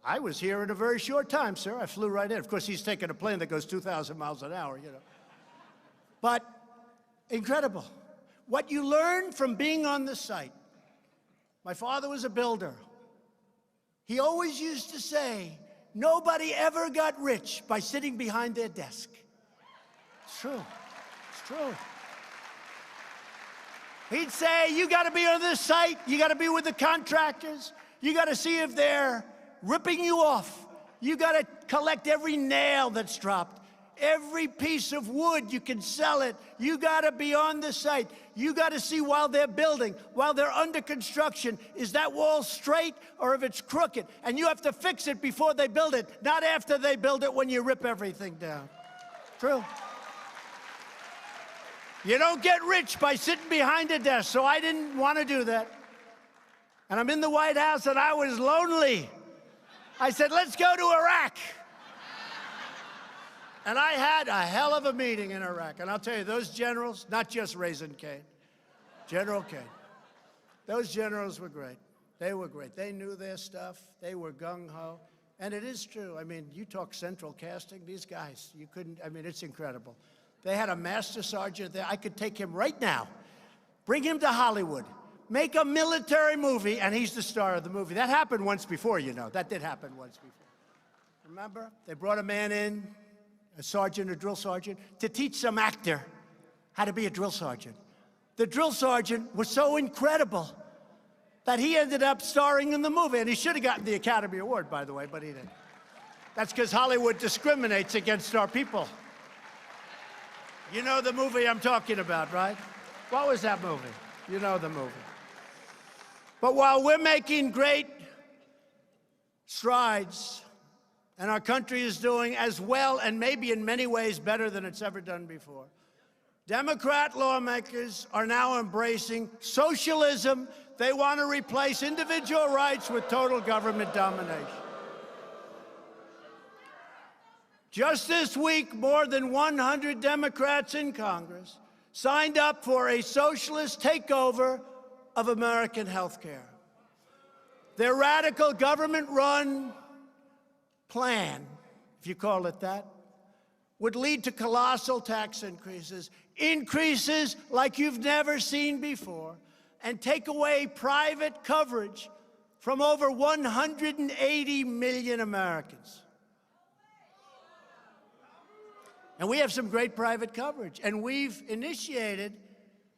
I was here in a very short time, sir. I flew right in. Of course, he's taking a plane that goes 2,000 miles an hour, you know. But incredible. What you learn from being on the site. My father was a builder. He always used to say, nobody ever got rich by sitting behind their desk. It's true. It's true. He'd say, you got to be on this site. You got to be with the contractors. You got to see if they're ripping you off. You got to collect every nail that's dropped. Every piece of wood, you can sell it. You got to be on the site. You got to see while they're building, while they're under construction, is that wall straight or if it's crooked? And you have to fix it before they build it, not after they build it when you rip everything down. True. You don't get rich by sitting behind a desk, so I didn't want to do that. And I'm in the White House, and I was lonely. I said, let's go to Iraq. And I had a hell of a meeting in Iraq. And I'll tell you, those generals, not just Raisin Cane, General Kane, those generals were great. They were great. They knew their stuff. They were gung-ho. And it is true. I mean, you talk central casting, these guys, you couldn't, I mean, it's incredible. They had a master sergeant there. I could take him right now, bring him to Hollywood, make a military movie, and he's the star of the movie. That happened once before, you know. That did happen once before. Remember? They brought a man in, a sergeant, a drill sergeant, to teach some actor how to be a drill sergeant. The drill sergeant was so incredible that he ended up starring in the movie. And he should have gotten the Academy Award, by the way, but he didn't. That's because Hollywood discriminates against our people. You know the movie I'm talking about, right? What was that movie? You know the movie. But while we're making great strides, and our country is doing as well and maybe in many ways better than it's ever done before, Democrat lawmakers are now embracing socialism. They want to replace individual rights with total government domination. Just this week, more than 100 Democrats in Congress signed up for a socialist takeover of American health care. Their radical government-run plan, if you call it that, would lead to colossal tax increases, increases like you've never seen before, and take away private coverage from over 180 million Americans. And we have some great private coverage, and we've initiated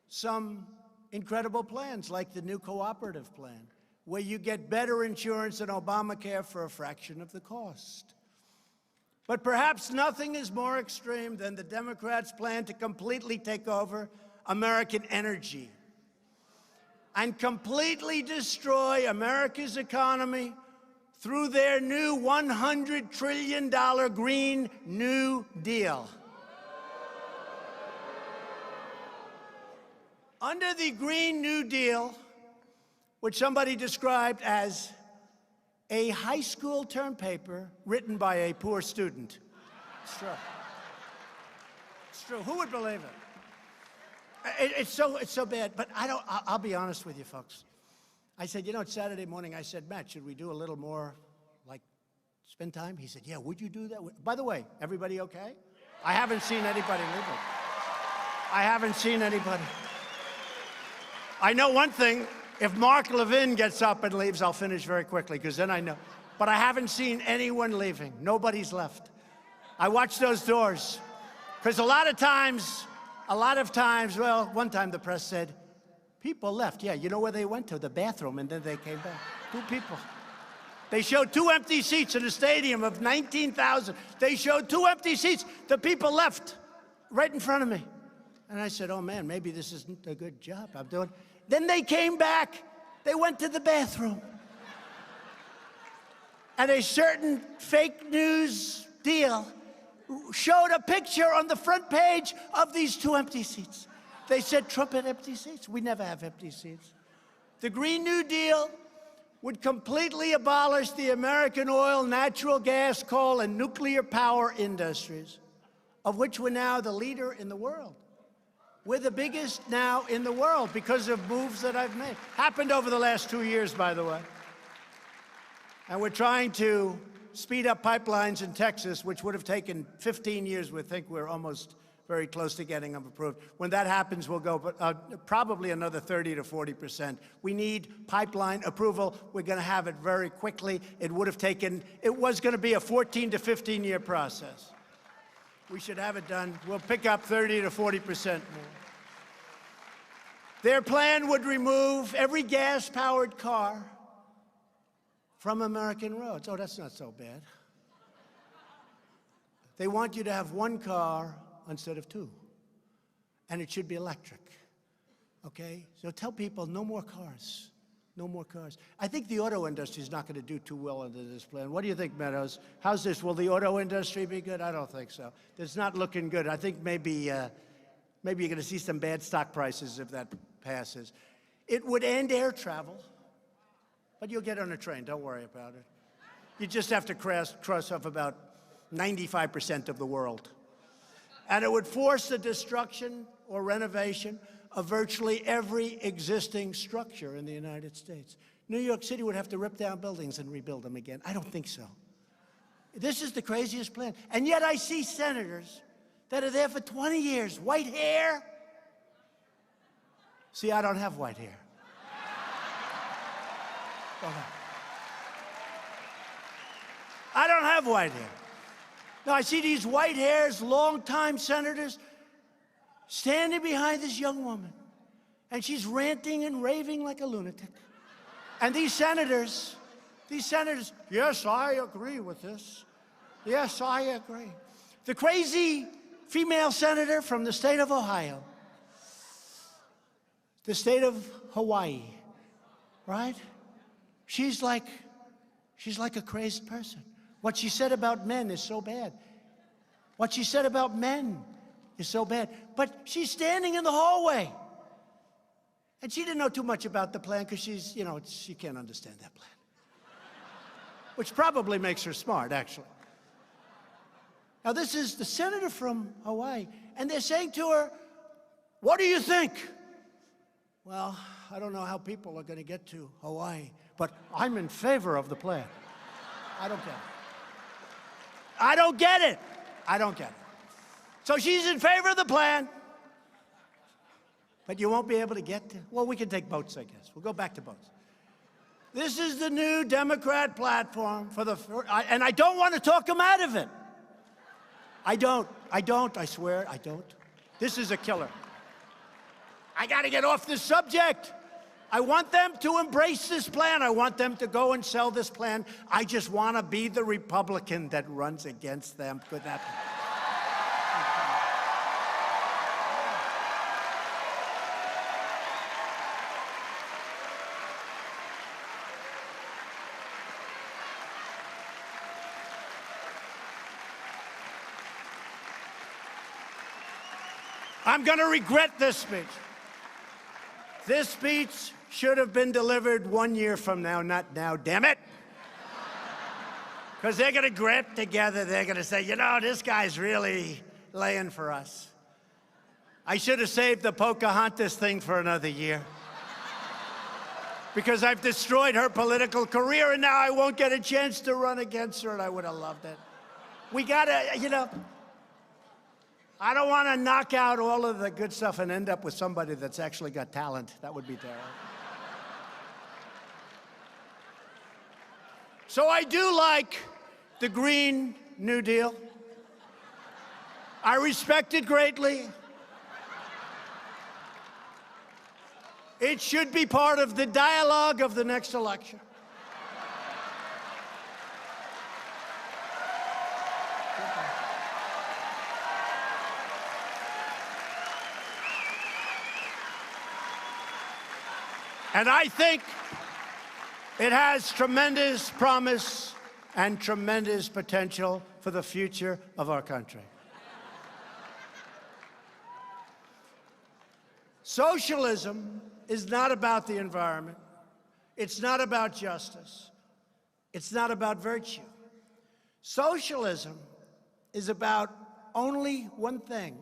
some incredible plans, like the new cooperative plan, where you get better insurance than Obamacare for a fraction of the cost. But perhaps nothing is more extreme than the Democrats' plan to completely take over American energy and completely destroy America's economy through their new $100 trillion Green New Deal. Under the Green New Deal, which somebody described as a high school term paper written by a poor student. It's true. It's true. Who would believe it? It's so bad. But I'll be honest with you, folks. I said, you know, it's Saturday morning. I said, Matt, should we do a little more, like, spend time? He said, yeah, would you do that? By the way, everybody okay? I haven't seen anybody leaving. I haven't seen anybody. I know one thing. If Mark Levin gets up and leaves, I'll finish very quickly, because then I know. But I haven't seen anyone leaving. Nobody's left. I watch those doors. Because a lot of times, well, one time the press said, people left. Yeah, you know where they went to? The bathroom, and then they came back. 2 people. They showed 2 empty seats in a stadium of 19,000. They showed 2 empty seats. The people left. right in front of me. And I said, oh man, maybe this isn't a good job I'm doing. Then they came back. They went to the bathroom. And a certain fake news deal showed a picture on the front page of these 2 empty seats. They said Trump had empty seats. We never have empty seats. The Green New Deal would completely abolish the American oil, natural gas, coal, and nuclear power industries, of which we're now the leader in the world. We're the biggest now in the world because of moves that I've made. Happened over the last 2 years, by the way. And we're trying to speed up pipelines in Texas, which would have taken 15 years. We think we're almost very close to getting them approved. When that happens, we'll go probably another 30 to 40%. We need pipeline approval. We're going to have it very quickly. It was going to be a 14 to 15-year process. We should have it done. We'll pick up 30 to 40% more. Their plan would remove every gas-powered car from American roads. Oh, that's not so bad. They want you to have 1 car instead of 2. And it should be electric. Okay? So tell people no more cars. No more cars. I think the auto industry is not going to do too well under this plan. What do you think, Meadows? How's this? Will the auto industry be good? I don't think so. It's not looking good. I think maybe you're going to see some bad stock prices if that passes. It would end air travel, but you'll get on a train. Don't worry about it. You just have to cross off about 95% of the world. And it would force the destruction or renovation of virtually every existing structure in the United States. New York City would have to rip down buildings and rebuild them again. I don't think so. This is the craziest plan. And yet I see senators that are there for 20 years, white hair. See, I don't have white hair. I don't have white hair. No, I see these white hairs, long-time senators, standing behind this young woman, and she's ranting and raving like a lunatic. And these senators, yes, I agree with this. Yes, I agree. The crazy female senator from the state of Ohio, the state of Hawaii, right? She's like a crazed person. What she said about men is so bad. What she said about men is so bad. But she's standing in the hallway. And she didn't know too much about the plan because she can't understand that plan. Which probably makes her smart, actually. Now, this is the senator from Hawaii, and they're saying to her, what do you think? Well, I don't know how people are going to get to Hawaii, but I'm in favor of the plan. I don't get it. I don't get it. I don't get it. So she's in favor of the plan, but you won't be able to get to, well, we can take boats, I guess. We'll go back to boats. This is the new Democrat platform for the, and I don't want to talk them out of it. I don't, I swear, I don't. This is a killer. I got to get off this subject. I want them to embrace this plan. I want them to go and sell this plan. I just want to be the Republican that runs against them. Could that be? I'm going to regret this speech. This speech should have been delivered 1 year from now, not now, damn it. Because they're going to get together, they're going to say, you know, this guy's really laying for us. I should have saved the Pocahontas thing for another year. Because I've destroyed her political career, and now I won't get a chance to run against her, and I would have loved it. We got to, you know, I don't want to knock out all of the good stuff and end up with somebody that's actually got talent. That would be terrible. So I do like the Green New Deal. I respect it greatly. It should be part of the dialogue of the next election. And I think it has tremendous promise and tremendous potential for the future of our country. Socialism is not about the environment. It's not about justice. It's not about virtue. Socialism is about only one thing.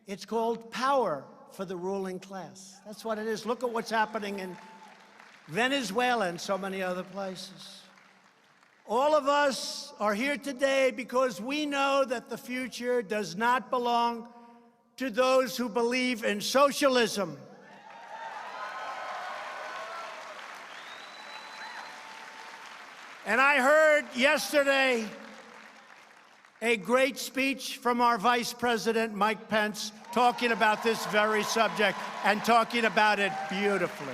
It's called power for the ruling class. That's what it is. Look at what's happening in Venezuela and so many other places. All of us are here today because we know that the future does not belong to those who believe in socialism. And I heard yesterday a great speech from our Vice President, Mike Pence, talking about this very subject and talking about it beautifully.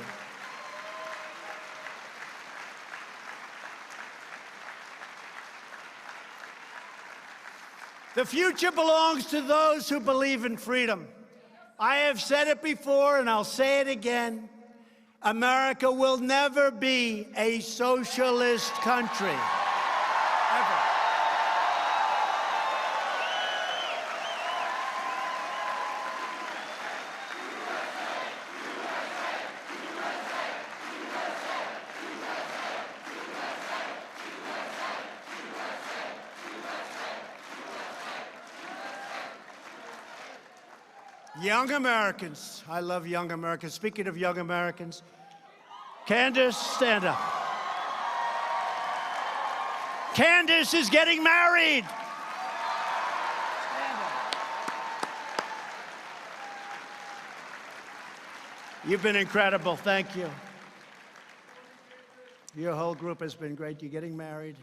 The future belongs to those who believe in freedom. I have said it before, and I'll say it again. America will never be a socialist country, ever. Young Americans, I love young Americans. Speaking of young Americans, Candace, stand up. Candace is getting married. Stand up. You've been incredible. Thank you. Your whole group has been great. You're getting married.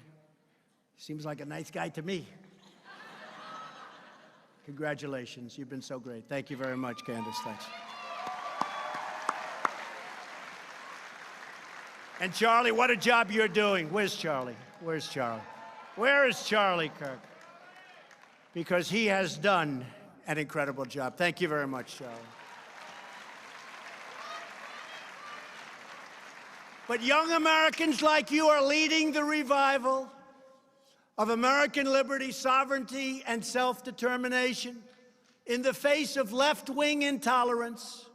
Seems like a nice guy to me. Congratulations. You've been so great. Thank you very much, Candace. Thanks. And Charlie, what a job you're doing. Where's Charlie? Where's Charlie? Where is Charlie Kirk? Because he has done an incredible job. Thank you very much, Charlie. But young Americans like you are leading the revival of American liberty, sovereignty, and self-determination in the face of left-wing intolerance,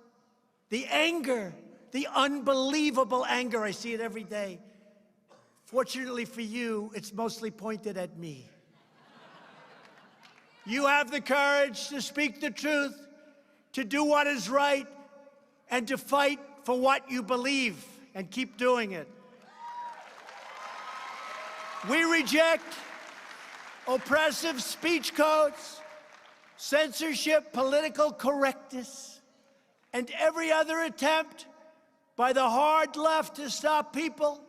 the anger, the unbelievable anger. I see it every day. Fortunately for you, it's mostly pointed at me. You have the courage to speak the truth, to do what is right, and to fight for what you believe, and keep doing it. We reject oppressive speech codes, censorship, political correctness, and every other attempt by the hard left to stop people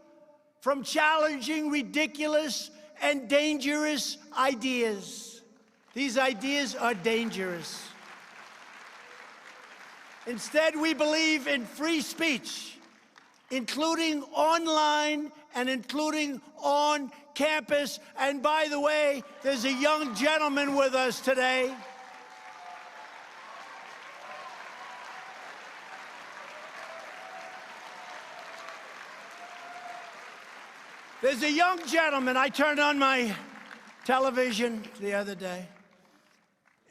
from challenging ridiculous and dangerous ideas. These ideas are dangerous. Instead, we believe in free speech, including online and including on campus. And by the way, there's a young gentleman with us today. There's a young gentleman. I turned on my television the other day,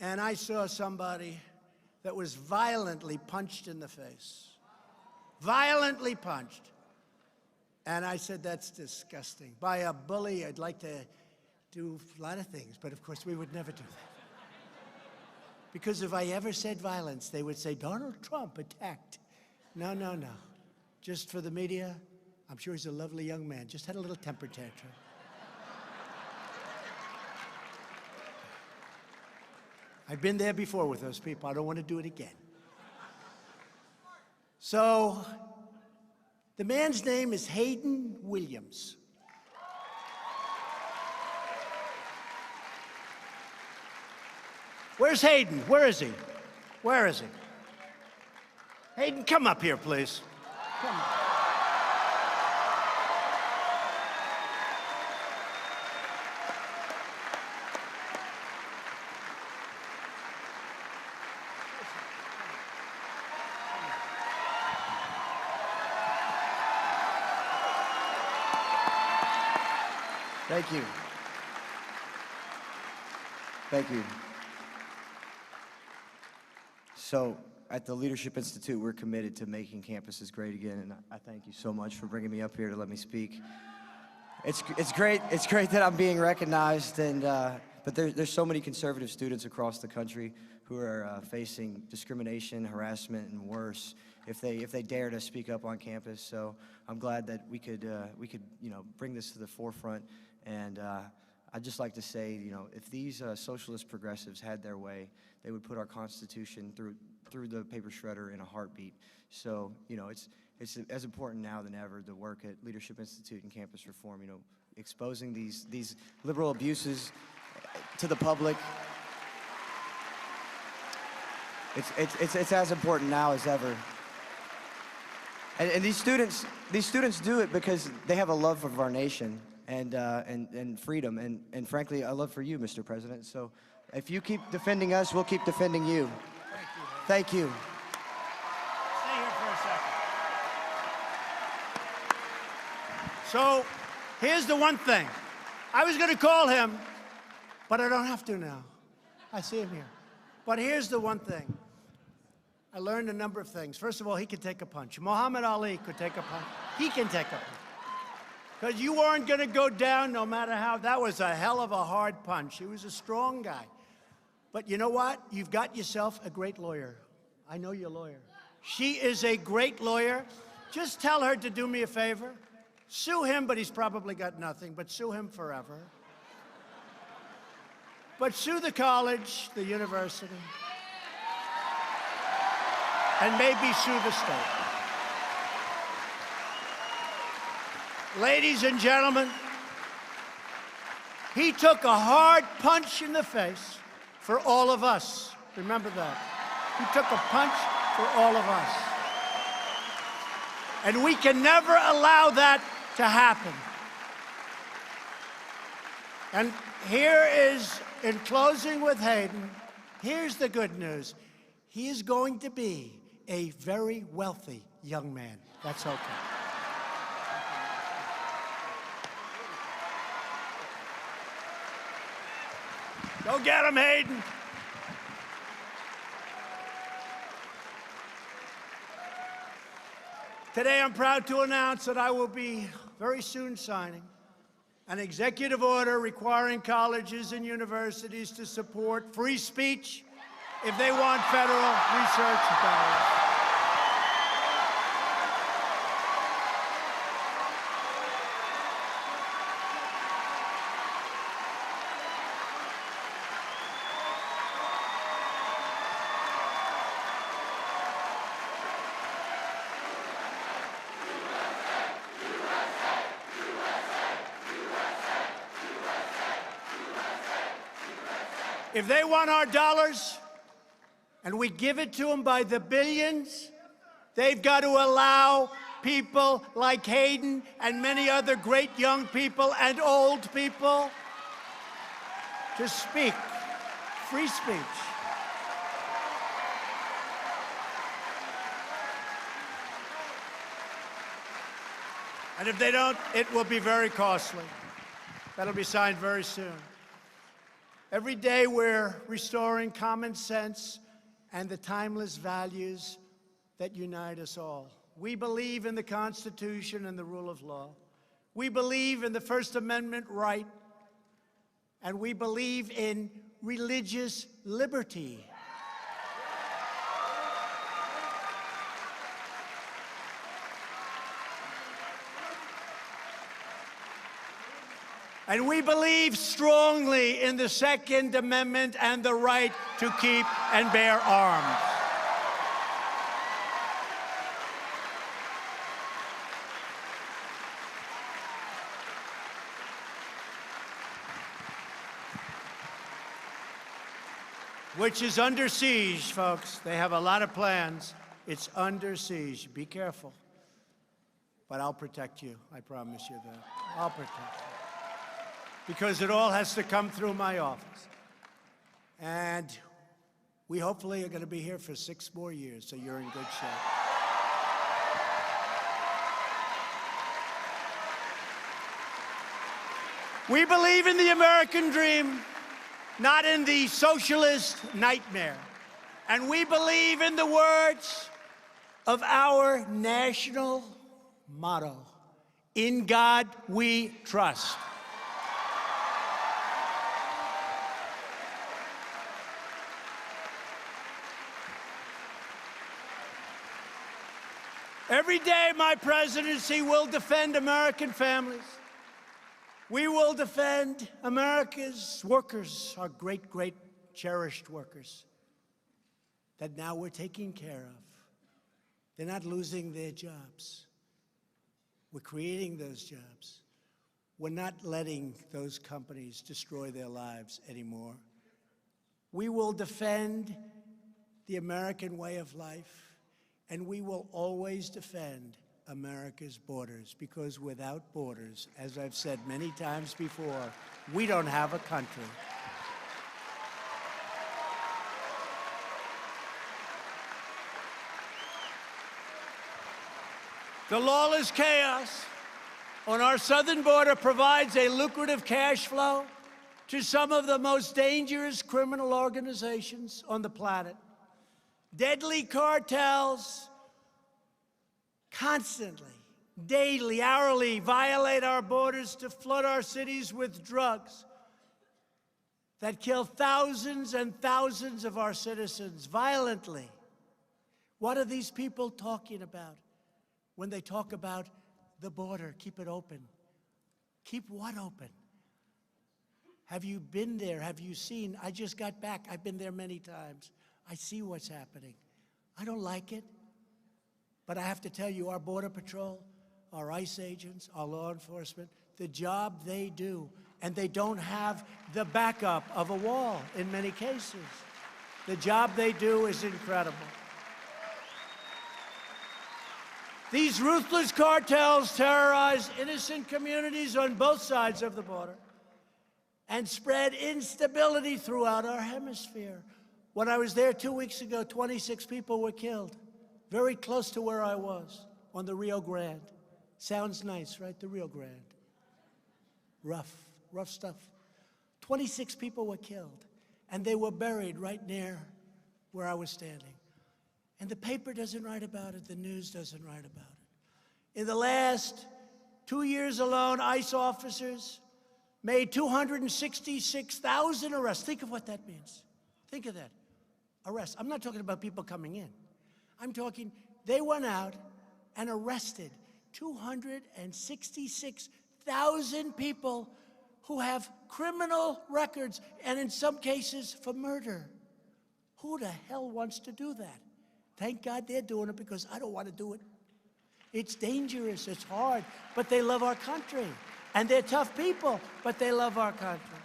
and I saw somebody that was violently punched in the face. Violently punched. And I said, that's disgusting. By a bully, I'd like to do a lot of things, but of course we would never do that. Because if I ever said violence, they would say, Donald Trump attacked. No, no, no. Just for the media, I'm sure he's a lovely young man. Just had a little temper tantrum. I've been there before with those people. I don't want to do it again. So, the man's name is Hayden Williams. Where's Hayden? Where is he? Where is he? Hayden, come up here, please. Come on. Thank you. Thank you. So, at the Leadership Institute, we're committed to making campuses great again, and I thank you so much for bringing me up here to let me speak. It's great that I'm being recognized, and but there's so many conservative students across the country who are facing discrimination, harassment, and worse if they dare to speak up on campus. So I'm glad that we could bring this to the forefront. And I'd just like to say, if these socialist progressives had their way, they would put our Constitution through the paper shredder in a heartbeat. So it's as important now than ever to work at Leadership Institute and campus reform. Exposing these liberal abuses to the public. It's as important now as ever. And these students do it because they have a love of our nation and freedom, and frankly, a love for you, Mr. President. So if you keep defending us, we'll keep defending you. Thank you. Stay here for a second. So here's the one thing. I was going to call him, but I don't have to now. I see him here. But here's the one thing. I learned a number of things. First of all, he could take a punch. Muhammad Ali could take a punch. He can take a punch. Because you weren't going to go down no matter how. That was a hell of a hard punch. He was a strong guy. But you know what? You've got yourself a great lawyer. I know your lawyer. She is a great lawyer. Just tell her to do me a favor. Sue him, but he's probably got nothing. But sue him forever. But sue the college, the university. And maybe sue the state. Ladies and gentlemen, he took a hard punch in the face for all of us. Remember that. He took a punch for all of us. And we can never allow that to happen. And here is, in closing with Hayden, here's the good news. He is going to be a very wealthy young man. That's okay. Go get him, Hayden. Today, I'm proud to announce that I will be very soon signing an executive order requiring colleges and universities to support free speech if they want federal research dollars. If they want our dollars, and we give it to them by the billions, they've got to allow people like Hayden and many other great young people and old people to speak. Free speech. And if they don't, it will be very costly. That'll be signed very soon. Every day we're restoring common sense and the timeless values that unite us all. We believe in the Constitution and the rule of law. We believe in the First Amendment right, and we believe in religious liberty. And we believe strongly in the Second Amendment and the right to keep and bear arms. Which is under siege, folks. They have a lot of plans. It's under siege. Be careful. But I'll protect you. I promise you that. I'll protect you. Because it all has to come through my office. And we hopefully are going to be here for 6 more years, so you're in good shape. We believe in the American dream, not in the socialist nightmare. And we believe in the words of our national motto, "In God we trust." Every day, my presidency will defend American families. We will defend America's workers, our great, great cherished workers that now we're taking care of. They're not losing their jobs. We're creating those jobs. We're not letting those companies destroy their lives anymore. We will defend the American way of life. And we will always defend America's borders, because without borders, as I've said many times before, we don't have a country. The lawless chaos on our southern border provides a lucrative cash flow to some of the most dangerous criminal organizations on the planet. Deadly cartels constantly, daily, hourly violate our borders to flood our cities with drugs that kill thousands and thousands of our citizens violently. What are these people talking about when they talk about the border? Keep it open. Keep what open? Have you been there? Have you seen? I just got back. I've been there many times. I see what's happening. I don't like it, but I have to tell you, our Border Patrol, our ICE agents, our law enforcement, the job they do, and they don't have the backup of a wall in many cases. The job they do is incredible. These ruthless cartels terrorize innocent communities on both sides of the border and spread instability throughout our hemisphere. When I was there 2 weeks ago, 26 people were killed, very close to where I was, on the Rio Grande. Sounds nice, right? The Rio Grande. Rough stuff. 26 people were killed, and they were buried right near where I was standing. And the paper doesn't write about it, the news doesn't write about it. In the last 2 years alone, ICE officers made 266,000 arrests. Think of what that means. Think of that. Arrests. I'm not talking about people coming in. I'm talking, they went out and arrested 266,000 people who have criminal records, and in some cases for murder. Who the hell wants to do that? Thank God they're doing it, because I don't want to do it. It's dangerous, it's hard, but they love our country. And they're tough people, but they love our country.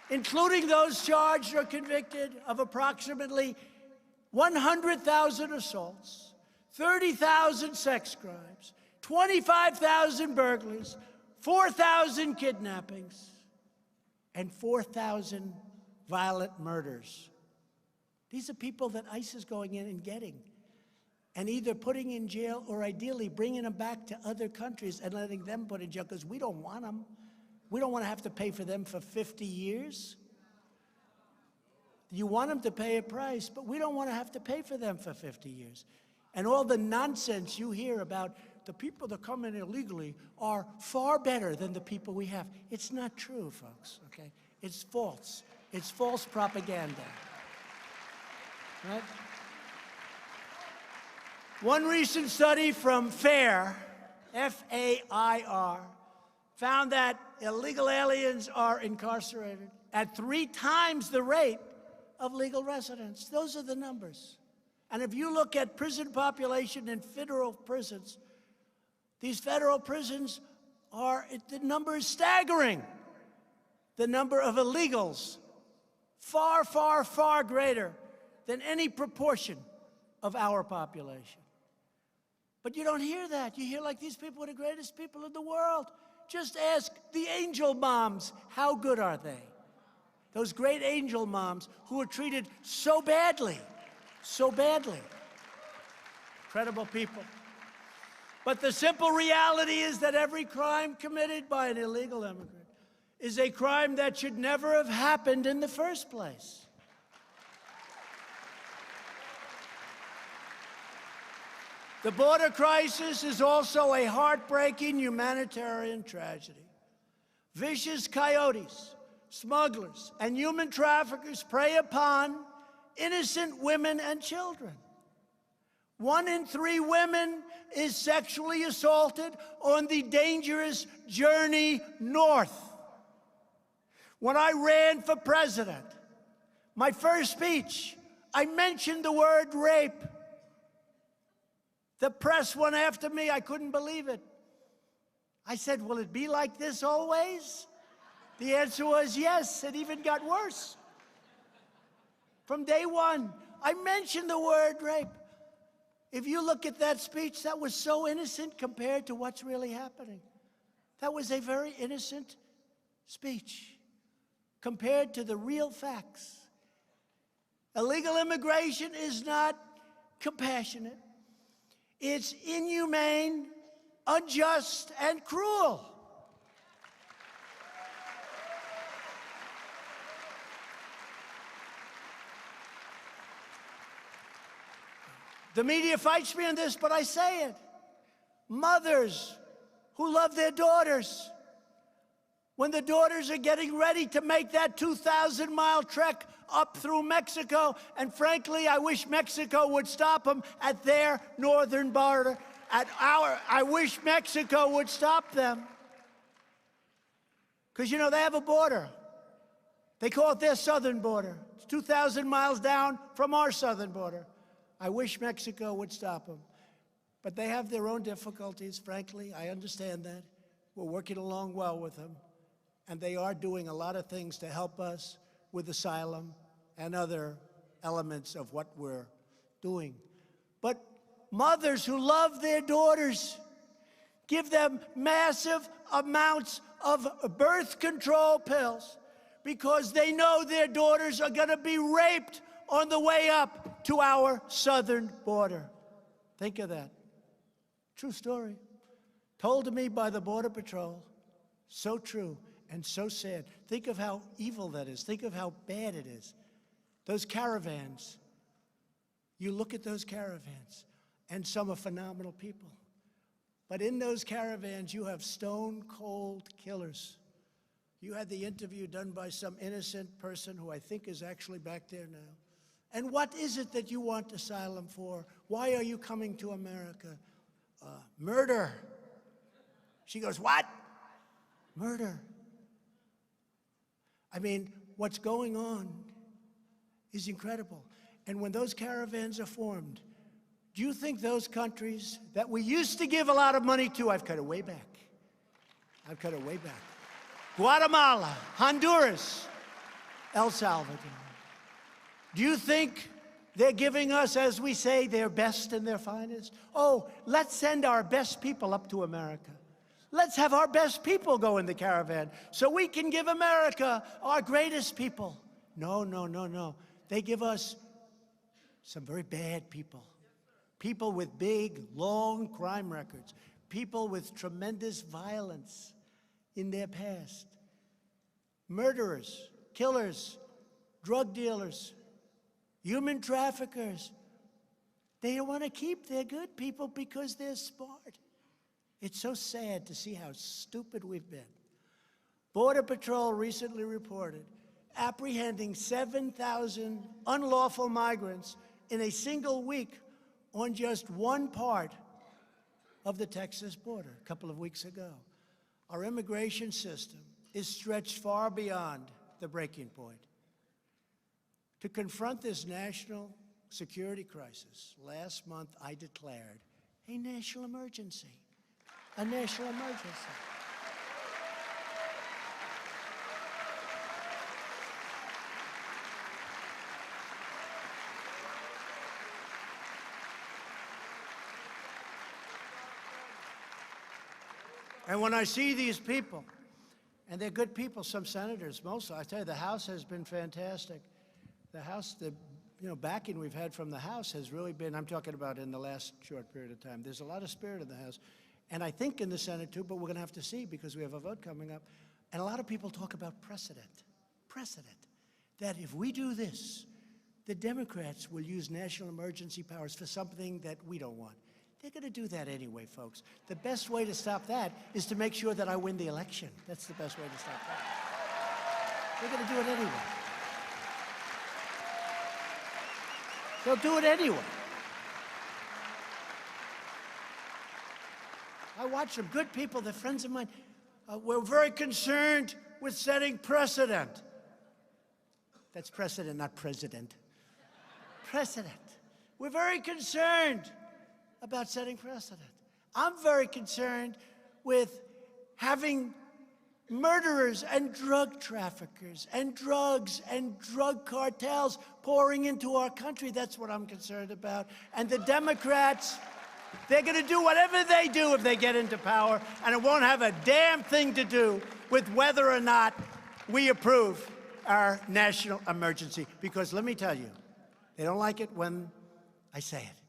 Including those charged or convicted of approximately 100,000 assaults, 30,000 sex crimes, 25,000 burglaries, 4,000 kidnappings, and 4,000 violent murders. These are people that ICE is going in and getting, and either putting in jail or ideally bringing them back to other countries and letting them put in jail, because we don't want them. We don't want to have to pay for them for 50 years. You want them to pay a price, but we don't want to have to pay for them for 50 years. And all the nonsense you hear about the people that come in illegally are far better than the people we have. It's not true, folks, okay? It's false. It's false propaganda. Right? One recent study from FAIR, F-A-I-R, found that illegal aliens are incarcerated at 3 times the rate of legal residents. Those are the numbers. And if you look at prison population in federal prisons, these federal prisons the number is staggering. The number of illegals, far, far, far greater than any proportion of our population. But you don't hear that. You hear like these people are the greatest people in the world. Just ask the angel moms, how good are they? Those great angel moms who are treated so badly, so badly. Incredible people. But the simple reality is that every crime committed by an illegal immigrant is a crime that should never have happened in the first place. The border crisis is also a heartbreaking humanitarian tragedy. Vicious coyotes, smugglers, and human traffickers prey upon innocent women and children. 1 in 3 women is sexually assaulted on the dangerous journey north. When I ran for president, my first speech, I mentioned the word rape. The press went after me. I couldn't believe it. I said, will it be like this always? The answer was yes. It even got worse. From day one, I mentioned the word rape. If you look at that speech, that was so innocent compared to what's really happening. That was a very innocent speech compared to the real facts. Illegal immigration is not compassionate. It's inhumane, unjust, and cruel. The media fights me on this, but I say it. Mothers who love their daughters, when the daughters are getting ready to make that 2,000-mile trek up through Mexico, and frankly, I wish Mexico would stop them at their northern border. I wish Mexico would stop them. Because, you know, they have a border. They call it their southern border. It's 2,000 miles down from our southern border. I wish Mexico would stop them. But they have their own difficulties, frankly. I understand that. We're working along well with them. And they are doing a lot of things to help us with asylum and other elements of what we're doing. But mothers who love their daughters give them massive amounts of birth control pills because they know their daughters are going to be raped on the way up to our southern border. Think of that. True story. Told to me by the Border Patrol. So true and so sad. Think of how evil that is. Think of how bad it is. Those caravans. You look at those caravans, and some are phenomenal people. But in those caravans, you have stone-cold killers. You had the interview done by some innocent person who I think is actually back there now. And what is it that you want asylum for? Why are you coming to America? Murder. She goes, what? Murder. I mean, what's going on is incredible. And when those caravans are formed, do you think those countries that we used to give a lot of money to, I've cut it way back. I've cut it way back. Guatemala, Honduras, El Salvador. Do you think they're giving us, as we say, their best and their finest? Oh, let's send our best people up to America. Let's have our best people go in the caravan so we can give America our greatest people. No, no, no, no. They give us some very bad people. People with big, long crime records. People with tremendous violence in their past. Murderers, killers, drug dealers, human traffickers. They don't want to keep their good people because they're smart. It's so sad to see how stupid we've been. Border Patrol recently reported apprehending 7,000 unlawful migrants in a single week on just one part of the Texas border a couple of weeks ago. Our immigration system is stretched far beyond the breaking point. To confront this national security crisis, last month I declared a national emergency. A national emergency. And when I see these people, and they're good people, some senators, most, I tell you, the House has been fantastic. The House, the backing we've had from the House has really been, I'm talking about in the last short period of time. There's a lot of spirit in the House. And I think in the Senate too, but we're going to have to see because we have a vote coming up. And a lot of people talk about precedent. That if we do this, the Democrats will use national emergency powers for something that we don't want. They're going to do that anyway, folks. The best way to stop that is to make sure that I win the election. That's the best way to stop that. They're going to do it anyway. They'll do it anyway. I watch them, good people, they're friends of mine. We're very concerned with setting precedent. That's precedent, not president. Precedent. We're very concerned about setting precedent. I'm very concerned with having murderers and drug traffickers and drugs and drug cartels pouring into our country. That's what I'm concerned about. And the Democrats, they're going to do whatever they do if they get into power, and it won't have a damn thing to do with whether or not we approve our national emergency. Because let me tell you, they don't like it when I say it,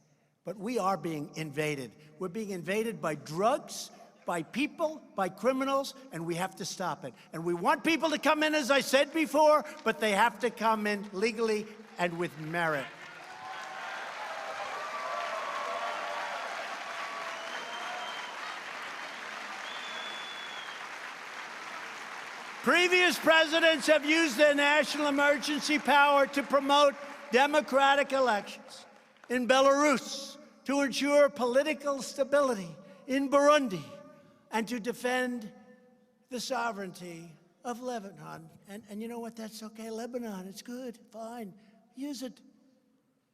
but we are being invaded. We're being invaded by drugs, by people, by criminals, and we have to stop it. And we want people to come in, as I said before, but they have to come in legally and with merit. Previous presidents have used their national emergency power to promote democratic elections in Belarus, to ensure political stability in Burundi, and to defend the sovereignty of Lebanon. And you know what? That's okay. Lebanon, it's good, fine. Use it.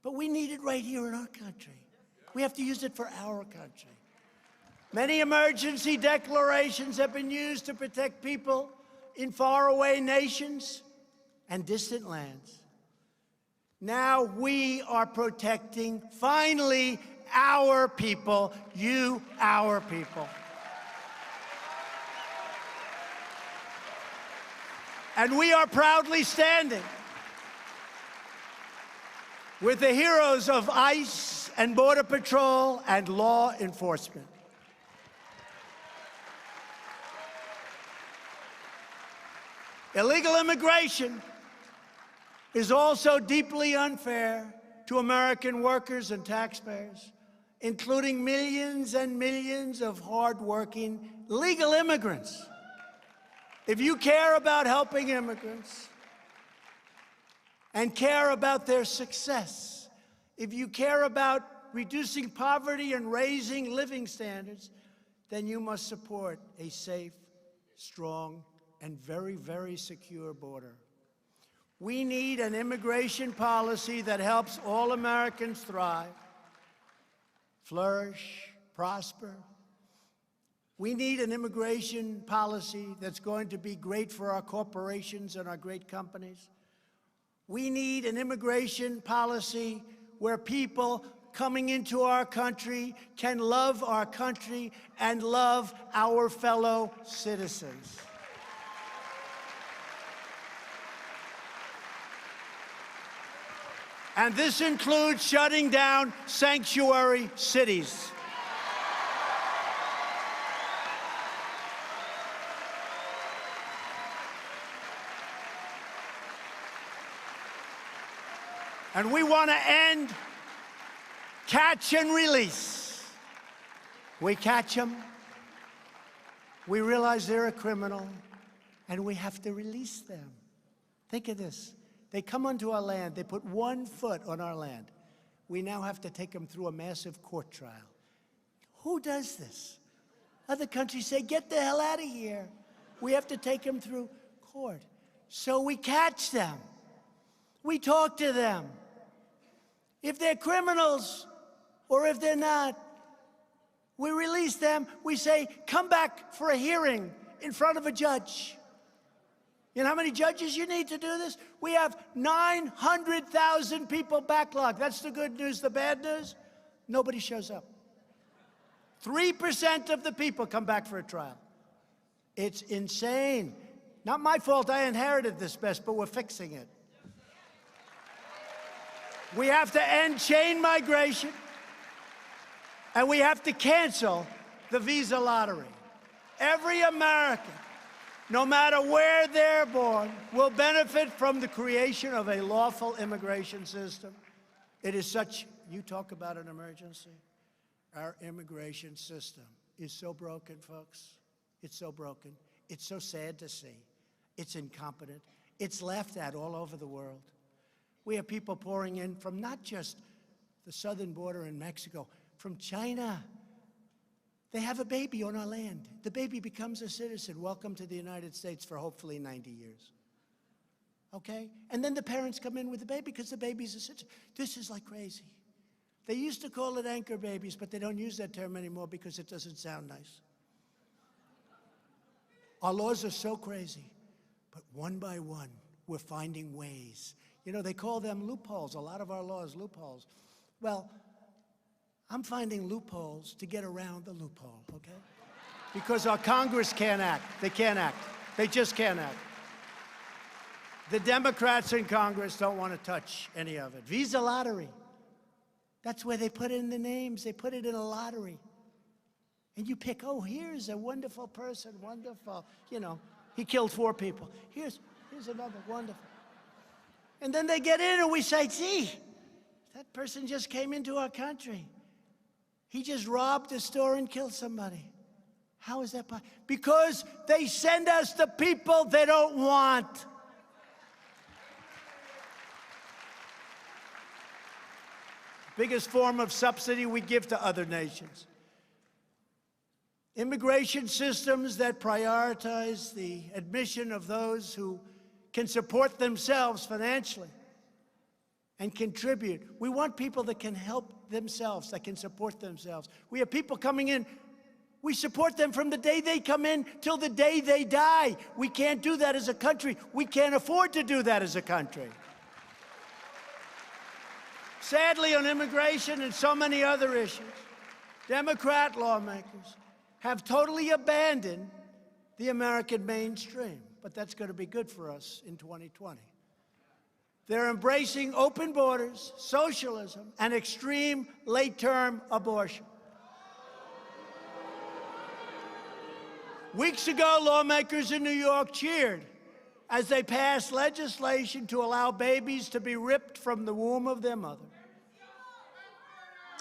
But we need it right here in our country. We have to use it for our country. Many emergency declarations have been used to protect people in faraway nations and distant lands. Now we are protecting, finally, our people, you, our people. And we are proudly standing with the heroes of ICE and Border Patrol and law enforcement. Illegal immigration is also deeply unfair to American workers and taxpayers, including millions and millions of hardworking legal immigrants. If you care about helping immigrants and care about their success, if you care about reducing poverty and raising living standards, then you must support a safe, strong, and very, very secure border. We need an immigration policy that helps all Americans thrive, flourish, prosper. We need an immigration policy that's going to be great for our corporations and our great companies. We need an immigration policy where people coming into our country can love our country and love our fellow citizens. And this includes shutting down sanctuary cities. And we want to end catch and release. We catch them, we realize they're a criminal, and we have to release them. Think of this. They come onto our land, they put 1 foot on our land. We now have to take them through a massive court trial. Who does this? Other countries say, get the hell out of here. We have to take them through court. So we catch them. We talk to them. If they're criminals or if they're not, we release them. We say, come back for a hearing in front of a judge. You know how many judges you need to do this? We have 900,000 people backlogged. That's the good news. The bad news, nobody shows up. 3% of the people come back for a trial. It's insane. Not my fault. I inherited this mess, but we're fixing it. We have to end chain migration, and we have to cancel the visa lottery. Every American no matter where they're born, will benefit from the creation of a lawful immigration system. It is such, you talk about an emergency. Our immigration system is so broken, folks. It's so broken. It's so sad to see. It's incompetent. It's laughed at all over the world. We have people pouring in from not just the southern border in Mexico, from China. They have a baby on our land. The baby becomes a citizen. Welcome to the United States for hopefully 90 years. Okay? And then the parents come in with the baby because the baby's a citizen. This is like crazy. They used to call it anchor babies, but they don't use that term anymore because it doesn't sound nice. Our laws are so crazy, but one by one, we're finding ways. You know, they call them loopholes, a lot of our laws, loopholes. Well, I'm finding loopholes to get around the loophole, okay? Because our Congress can't act. They can't act. They just can't act. The Democrats in Congress don't want to touch any of it. Visa lottery. That's where they put in the names. They put it in a lottery. And you pick, oh, here's a wonderful person, wonderful. You know, he killed 4 people. Here's another wonderful. And then they get in and we say, gee, that person just came into our country. He just robbed a store and killed somebody. How is that possible? Because they send us the people they don't want. Biggest form of subsidy we give to other nations. Immigration systems that prioritize the admission of those who can support themselves financially and contribute. We want people that can help themselves, that can support themselves. We have people coming in. We support them from the day they come in till the day they die. We can't do that as a country. We can't afford to do that as a country. Sadly, on immigration and so many other issues, Democrat lawmakers have totally abandoned the American mainstream. But that's going to be good for us in 2020. They're embracing open borders, socialism, and extreme late-term abortion. Weeks ago, lawmakers in New York cheered as they passed legislation to allow babies to be ripped from the womb of their mother,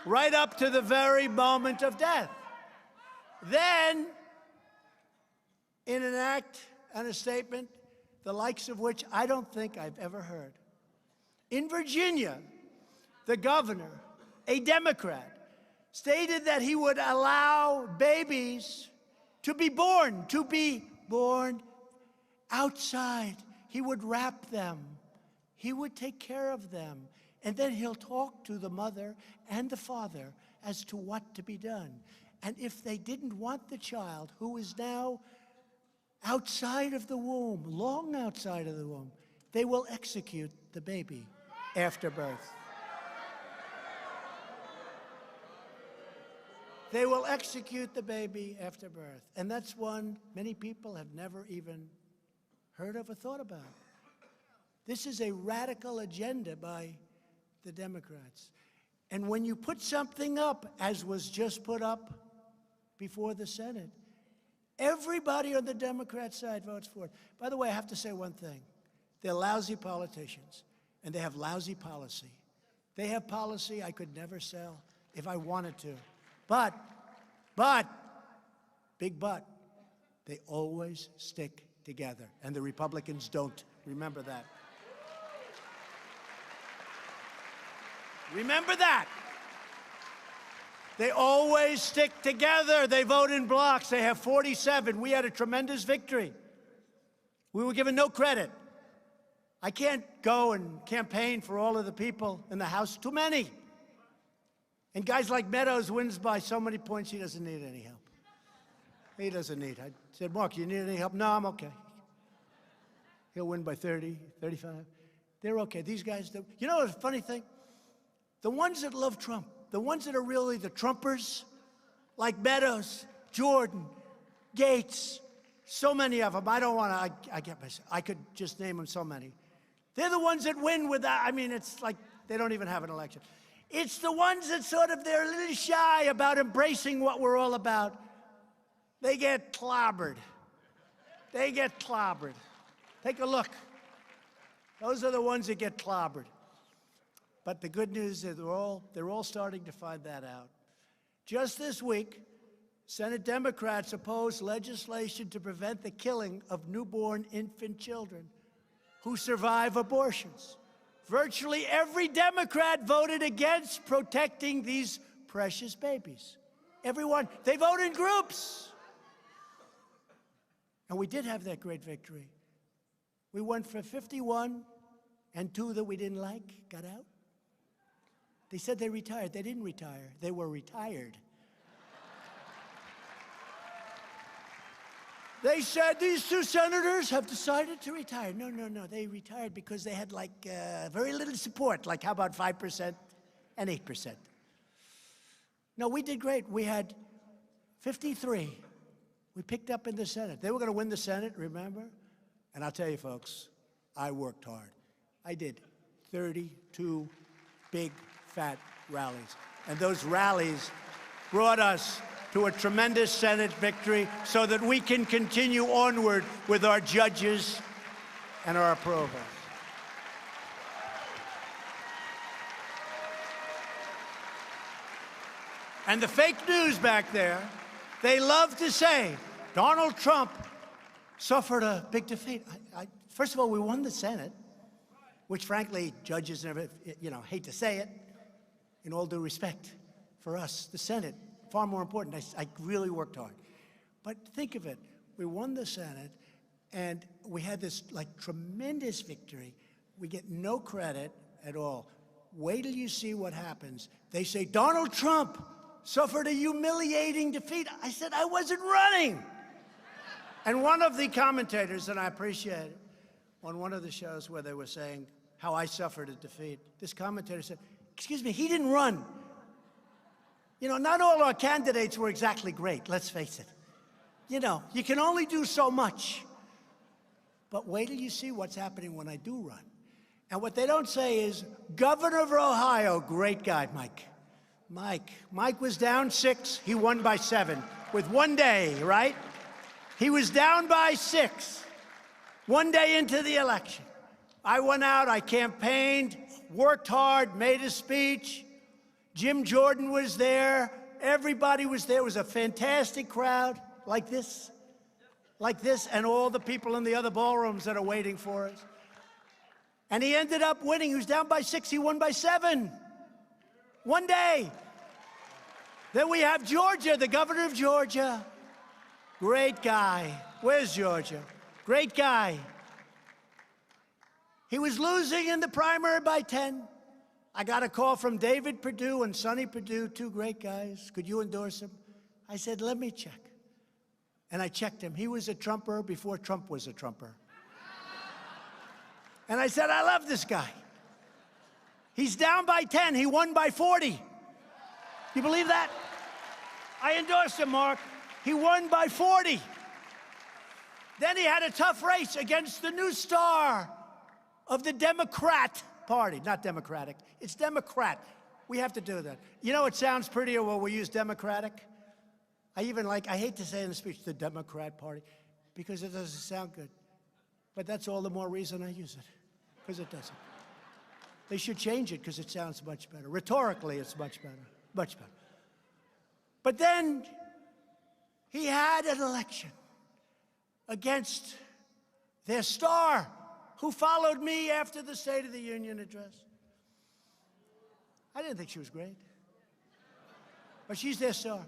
right up to the very moment of death. Then, in an act and a statement, the likes of which I don't think I've ever heard. In Virginia, the governor, a Democrat, stated that he would allow babies to be born outside. He would wrap them. He would take care of them. And then he'll talk to the mother and the father as to what to be done. And if they didn't want the child, who is now outside of the womb, long outside of the womb, they will execute the baby after birth. They will execute the baby after birth. And that's one many people have never even heard of or thought about. This is a radical agenda by the Democrats. And when you put something up, as was just put up before the Senate, everybody on the Democrat side votes for it. By the way, I have to say one thing. They're lousy politicians, and they have lousy policy. They have policy I could never sell if I wanted to. But, big but, they always stick together, and the Republicans don't. Remember that. Remember that. They always stick together. They vote in blocks. They have 47. We had a tremendous victory. We were given no credit. I can't go and campaign for all of the people in the House. Too many. And guys like Meadows wins by so many points, he doesn't need any help. He doesn't need. I said, Mark, you need any help? No, I'm okay. He'll win by 30, 35. They're okay. These guys, you know the funny thing? The ones that love Trump, the ones that are really the Trumpers, like Meadows, Jordan, Gates, so many of them. I don't want to, I get myself, I could just name them so many. They're the ones that win without, I mean, it's like they don't even have an election. It's the ones that sort of, they're a little shy about embracing what we're all about. They get clobbered. They get clobbered. Take a look. Those are the ones that get clobbered. But the good news is they're all starting to find that out. Just this week, Senate Democrats opposed legislation to prevent the killing of newborn infant children who survive abortions. Virtually every Democrat voted against protecting these precious babies. Everyone. They vote in groups. And we did have that great victory. We went for 51, and 2 that we didn't like got out. They said they retired. They didn't retire. They were retired. They said these 2 senators have decided to retire. No, no, no. They retired because they had very little support, like how about 5% and 8%. No, we did great. We had 53. We picked up in the Senate. They were going to win the Senate, remember? And I'll tell you, folks, I worked hard. I did 32 big, fat rallies. And those rallies brought us to a tremendous Senate victory so that we can continue onward with our judges and our approvals. And the fake news back there, they love to say Donald Trump suffered a big defeat. First of all, we won the Senate, which frankly, judges never, hate to say it, in all due respect, for us, the Senate, far more important. I really worked hard. But think of it, we won the Senate, and we had this tremendous victory. We get no credit at all. Wait till you see what happens. They say Donald Trump suffered a humiliating defeat. I said, I wasn't running. And one of the commentators, and I appreciate it, on one of the shows where they were saying how I suffered a defeat, this commentator said, excuse me, he didn't run. Not all our candidates were exactly great, let's face it. You can only do so much. But wait till you see what's happening when I do run. And what they don't say is, Governor of Ohio, great guy, Mike was down 6, he won by 7, with 1 day, right? He was down by 6, 1 day into the election. I went out, I campaigned, worked hard, made a speech. Jim Jordan was there, everybody was there. It was a fantastic crowd, like this, and all the people in the other ballrooms that are waiting for us. And he ended up winning. He was down by 6, he won by 7. 1 day. Then we have Georgia, the governor of Georgia. Great guy. Where's Georgia? Great guy. He was losing in the primary by 10. I got a call from David Perdue and Sonny Perdue, 2 great guys. Could you endorse him? I said, let me check. And I checked him. He was a Trumper before Trump was a Trumper. And I said, I love this guy. He's down by 10. He won by 40. You believe that? I endorsed him, Mark. He won by 40. Then he had a tough race against the new star of the Democrat Party. Not Democratic. It's Democrat. We have to do that. It sounds prettier when we use Democratic. I hate to say in the speech, the Democrat Party, because it doesn't sound good. But that's all the more reason I use it, because it doesn't. They should change it because it sounds much better. Rhetorically, it's much better. Much better. But then he had an election against their star, who followed me after the State of the Union address. I didn't think she was great. But she's their star.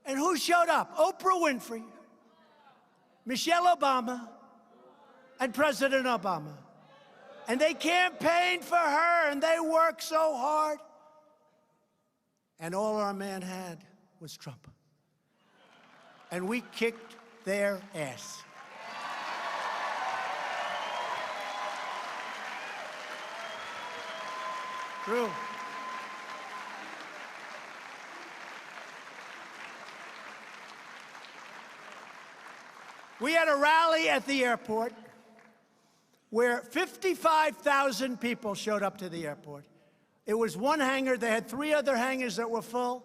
And who showed up? Oprah Winfrey, Michelle Obama, and President Obama. And they campaigned for her, and they worked so hard. And all our man had was Trump. And we kicked their ass. True. We had a rally at the airport where 55,000 people showed up to the airport. It was one hangar. They had 3 other hangars that were full.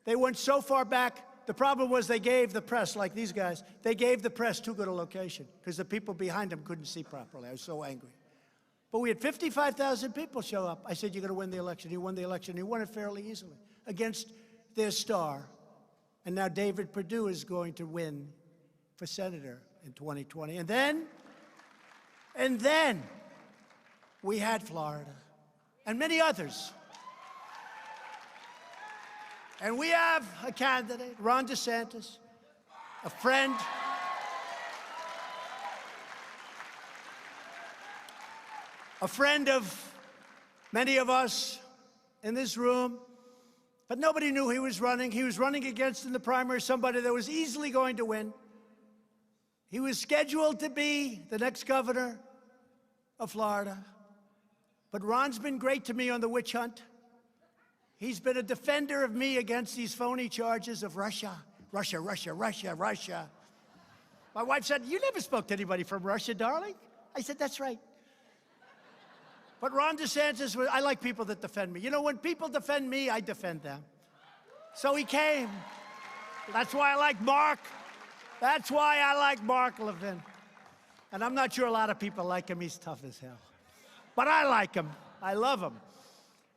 They went so far back, The problem was they gave the press, like these guys, they gave the press too good a location because the people behind them couldn't see properly. I was so angry. But we had 55,000 people show up. I said, you're going to win the election. He won the election. He won it fairly easily against their star. And now David Perdue is going to win for senator in 2020. And then we had Florida and many others. And we have a candidate, Ron DeSantis, a friend of many of us in this room, but nobody knew he was running. He was running against, in the primary, somebody that was easily going to win. He was scheduled to be the next governor of Florida. But Ron's been great to me on the witch hunt. He's been a defender of me against these phony charges of Russia. Russia, Russia, Russia, Russia. My wife said, you never spoke to anybody from Russia, darling. I said, that's right. But Ron DeSantis, I like people that defend me. You know, when people defend me, I defend them. So he came. That's why I like Mark. That's why I like Mark Levin. And I'm not sure a lot of people like him. He's tough as hell. But I like him. I love him.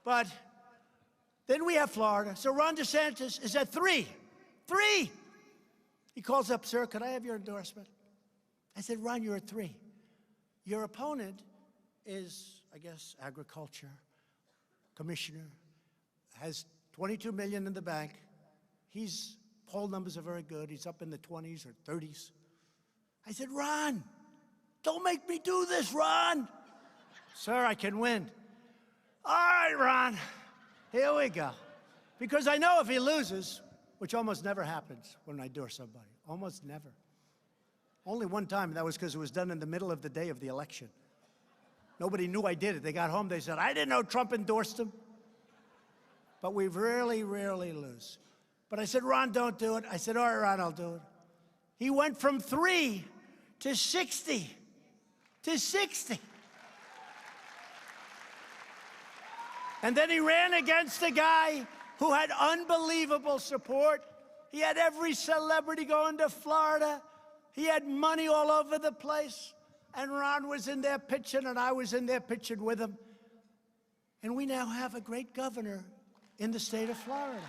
But then we have Florida. So Ron DeSantis is at 3. 3! He calls up, sir, could I have your endorsement? I said, Ron, you're at 3. Your opponent is, I guess, agriculture, commissioner, has $22 million in the bank. His poll numbers are very good. He's up in the 20s or 30s. I said, Ron, don't make me do this, Ron. Sir, I can win. All right, Ron. Here we go. Because I know if he loses, which almost never happens when I endorse somebody, almost never. Only one time, and that was because it was done in the middle of the day of the election. Nobody knew I did it. They got home, they said, I didn't know Trump endorsed him. But we rarely, rarely lose. But I said, Ron, don't do it. I said, all right, Ron, I'll do it. He went from 3 to 60. To 60. And then he ran against a guy who had unbelievable support. He had every celebrity going to Florida. He had money all over the place. And Ron was in there pitching, and I was in there pitching with him. And we now have a great governor in the state of Florida.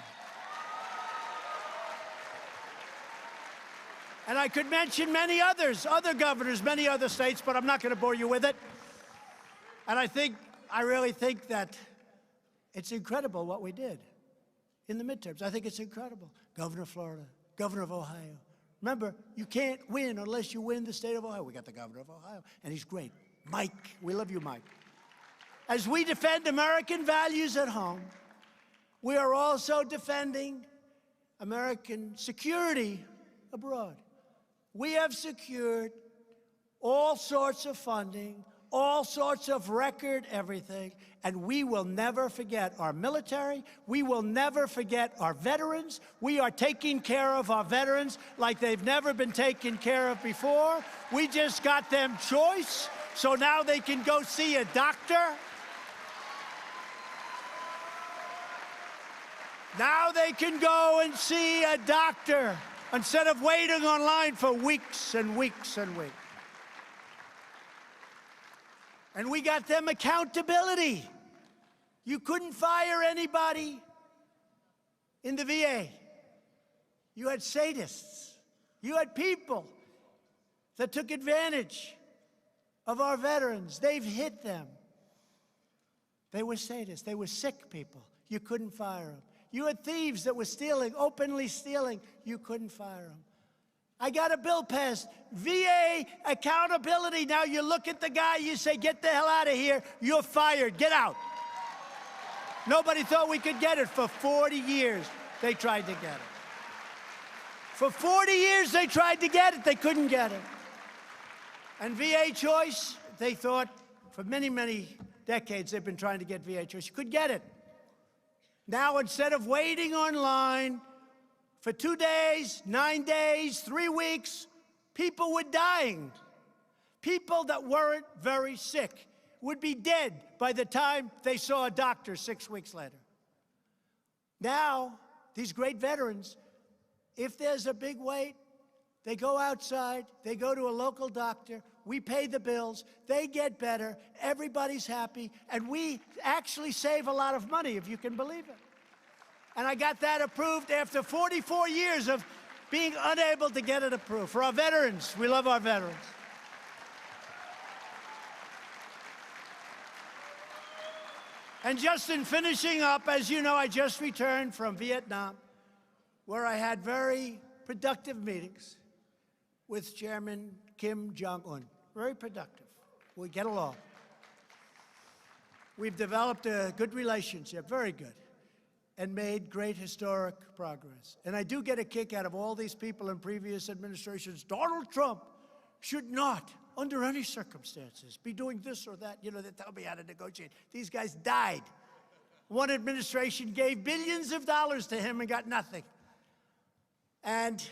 And I could mention many others, other governors, many other states, but I'm not going to bore you with it. And I really think that it's incredible what we did in the midterms. I think it's incredible. Governor of Florida, governor of Ohio. Remember, you can't win unless you win the state of Ohio. We got the governor of Ohio, and he's great. Mike, we love you, Mike. As we defend American values at home, we are also defending American security abroad. We have secured all sorts of funding, all sorts of record everything, and we will never forget our military. We will never forget our veterans. We are taking care of our veterans like they've never been taken care of before. We just got them choice, so now they can go see a doctor. Now they can go and see a doctor instead of waiting online for weeks and weeks and weeks. And we got them accountability. You couldn't fire anybody in the VA. You had sadists. You had people that took advantage of our veterans. They've hit them. They were sadists. They were sick people. You couldn't fire them. You had thieves that were stealing, openly stealing. You couldn't fire them. I got a bill passed, VA accountability. Now you look at the guy, you say, get the hell out of here. You're fired. Get out. Nobody thought we could get it. For 40 years, they tried to get it. For 40 years, they tried to get it. They couldn't get it. And VA choice, they thought for many, many decades, they've been trying to get VA choice. You could get it. Now, instead of waiting online for 2 days, 9 days, 3 weeks, people were dying. People that weren't very sick would be dead by the time they saw a doctor 6 weeks later. Now, these great veterans, If there's a big wait, they go outside, they go to a local doctor, we pay the bills, they get better, everybody's happy, and we actually save a lot of money, if you can believe it. And I got that approved after 44 years of being unable to get it approved. For our veterans, we love our veterans. And just in finishing up, as you know, I just returned from Vietnam, where I had very productive meetings with Chairman Kim Jong-un. Very productive. We get along. We've developed a good relationship, very good, and made great historic progress. And I do get a kick out of all these people in previous administrations. Donald Trump should not, under any circumstances, be doing this or that. You know, they tell me how to negotiate. These guys died. One administration gave billions of dollars to him and got nothing. And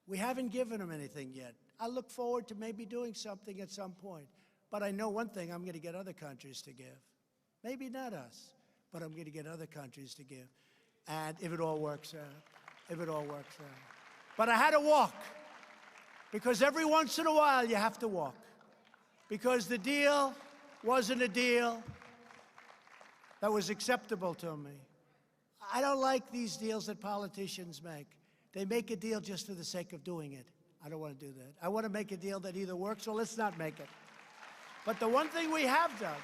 we haven't given him anything yet. I look forward to maybe doing something at some point. But I know one thing, I'm going to get other countries to give. Maybe not us, but I'm going to get other countries to give. And if it all works out, if it all works out. But I had to walk, because every once in a while you have to walk. Because the deal wasn't a deal that was acceptable to me. I don't like these deals that politicians make. They make a deal just for the sake of doing it. I don't want to do that. I want to make a deal that either works or let's not make it. But the one thing we have done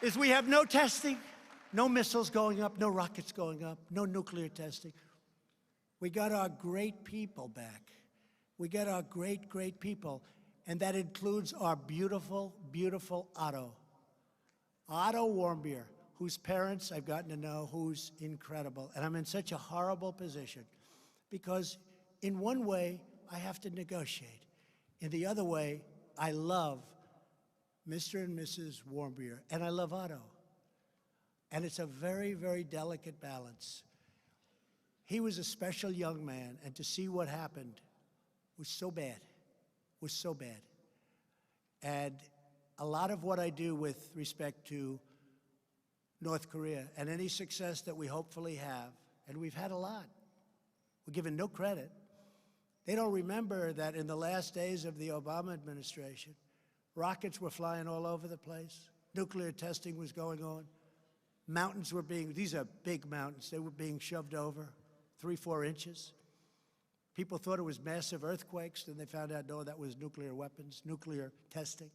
is we have no testing, no missiles going up, no rockets going up, no nuclear testing. We got our great people back. We got our great, great people. And that includes our beautiful, beautiful Otto. Otto Warmbier, whose parents I've gotten to know, who's incredible. And I'm in such a horrible position because in one way, I have to negotiate. In the other way, I love Mr. and Mrs. Warmbier, and I love Otto. And it's a very, very delicate balance. He was a special young man, and to see what happened was so bad, was so bad. And a lot of what I do with respect to North Korea and any success that we hopefully have, and we've had a lot, we're given no credit. They don't remember that in the last days of the Obama administration, rockets were flying all over the place, nuclear testing was going on, mountains were being, these are big mountains, they were being shoved over 3-4 inches. People thought it was massive earthquakes, then they found out, no, that was nuclear weapons, nuclear testing.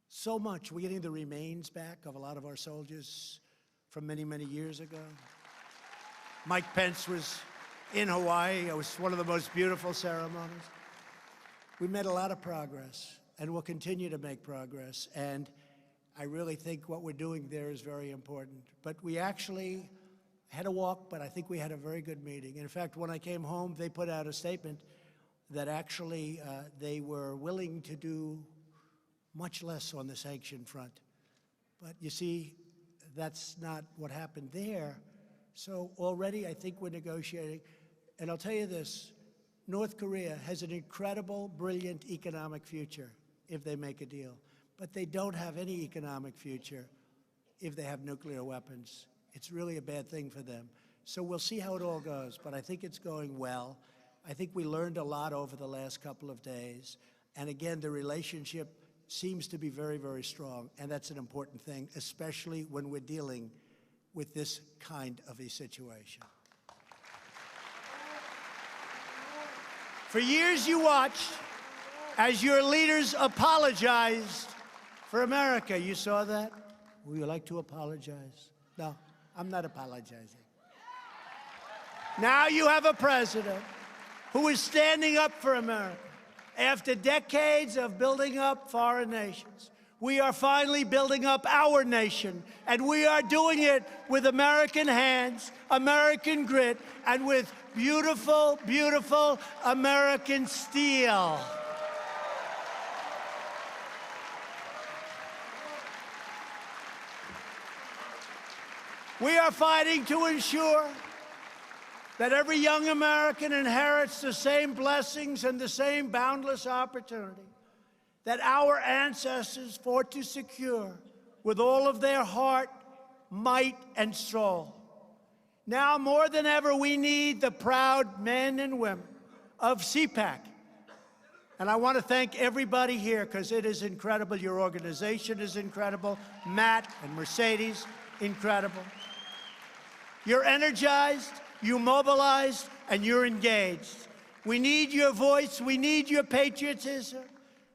So much. We're getting the remains back of a lot of our soldiers from many, many years ago. Mike Pence was in Hawaii. It was one of the most beautiful ceremonies. We made a lot of progress, and we'll continue to make progress. And I really think what we're doing there is very important. But we actually had a walk, but I think we had a very good meeting. In fact, when I came home, they put out a statement that actually they were willing to do much less on the sanction front. But you see, that's not what happened there. So already I think we're negotiating. And I'll tell you this, North Korea has an incredible, brilliant economic future if they make a deal. But they don't have any economic future if they have nuclear weapons. It's really a bad thing for them. So we'll see how it all goes, but I think it's going well. I think we learned a lot over the last couple of days. And again, the relationship seems to be very, very strong, and that's an important thing, especially when we're dealing with this kind of a situation. For years you watched as your leaders apologized for America. You saw that? Would you like to apologize? No, I'm not apologizing. Now you have a president who is standing up for America. After decades of building up foreign nations, we are finally building up our nation, and we are doing it with American hands, American grit, and with beautiful, beautiful American steel. We are fighting to ensure that every young American inherits the same blessings and the same boundless opportunity that our ancestors fought to secure with all of their heart, might, and soul. Now more than ever, we need the proud men and women of CPAC. And I want to thank everybody here because it is incredible. Your organization is incredible. Matt and Mercedes, incredible. You're energized, you mobilized, and you're engaged. We need your voice. We need your patriotism.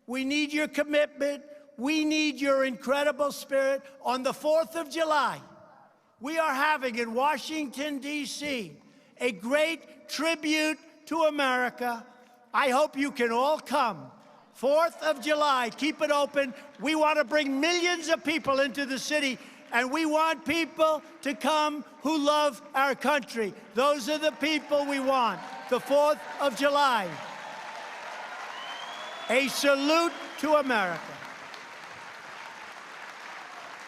We need your commitment. We need your incredible spirit. On the 4th of July, we are having in Washington, D.C., a great tribute to America. I hope you can all come. 4th of July, keep it open. We want to bring millions of people into the city, and we want people to come who love our country. Those are the people we want. The 4th of July. A salute to America.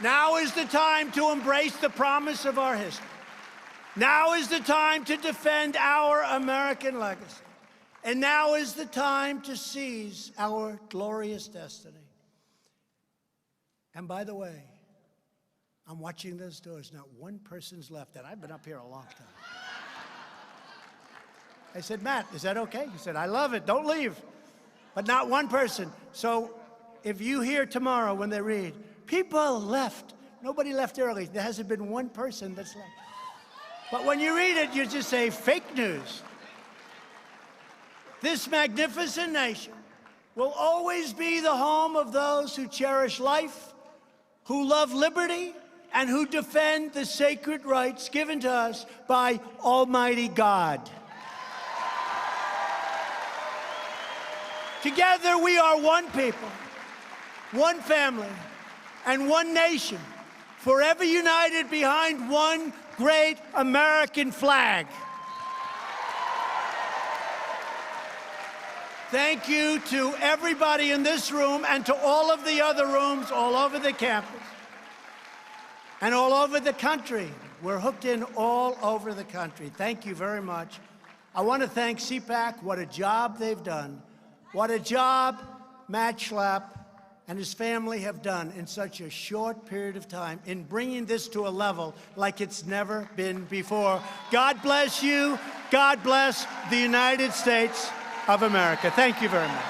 Now is the time to embrace the promise of our history. Now is the time to defend our American legacy. And now is the time to seize our glorious destiny. And by the way, I'm watching those doors. Not one person's left, and I've been up here a long time. I said, Matt, is that okay? He said, I love it. Don't leave. But not one person. So if you hear tomorrow when they read, people left. Nobody left early. There hasn't been one person that's left. But when you read it, you just say, fake news. This magnificent nation will always be the home of those who cherish life, who love liberty, and who defend the sacred rights given to us by Almighty God. Together we are one people, one family, and one nation, forever united behind one great American flag. Thank you to everybody in this room and to all of the other rooms all over the campus and all over the country. We're hooked in all over the country. Thank you very much. I want to thank CPAC. What a job they've done. What a job Matt Schlapp and his family have done in such a short period of time in bringing this to a level like it's never been before. God bless you. God bless the United States of America. Thank you very much.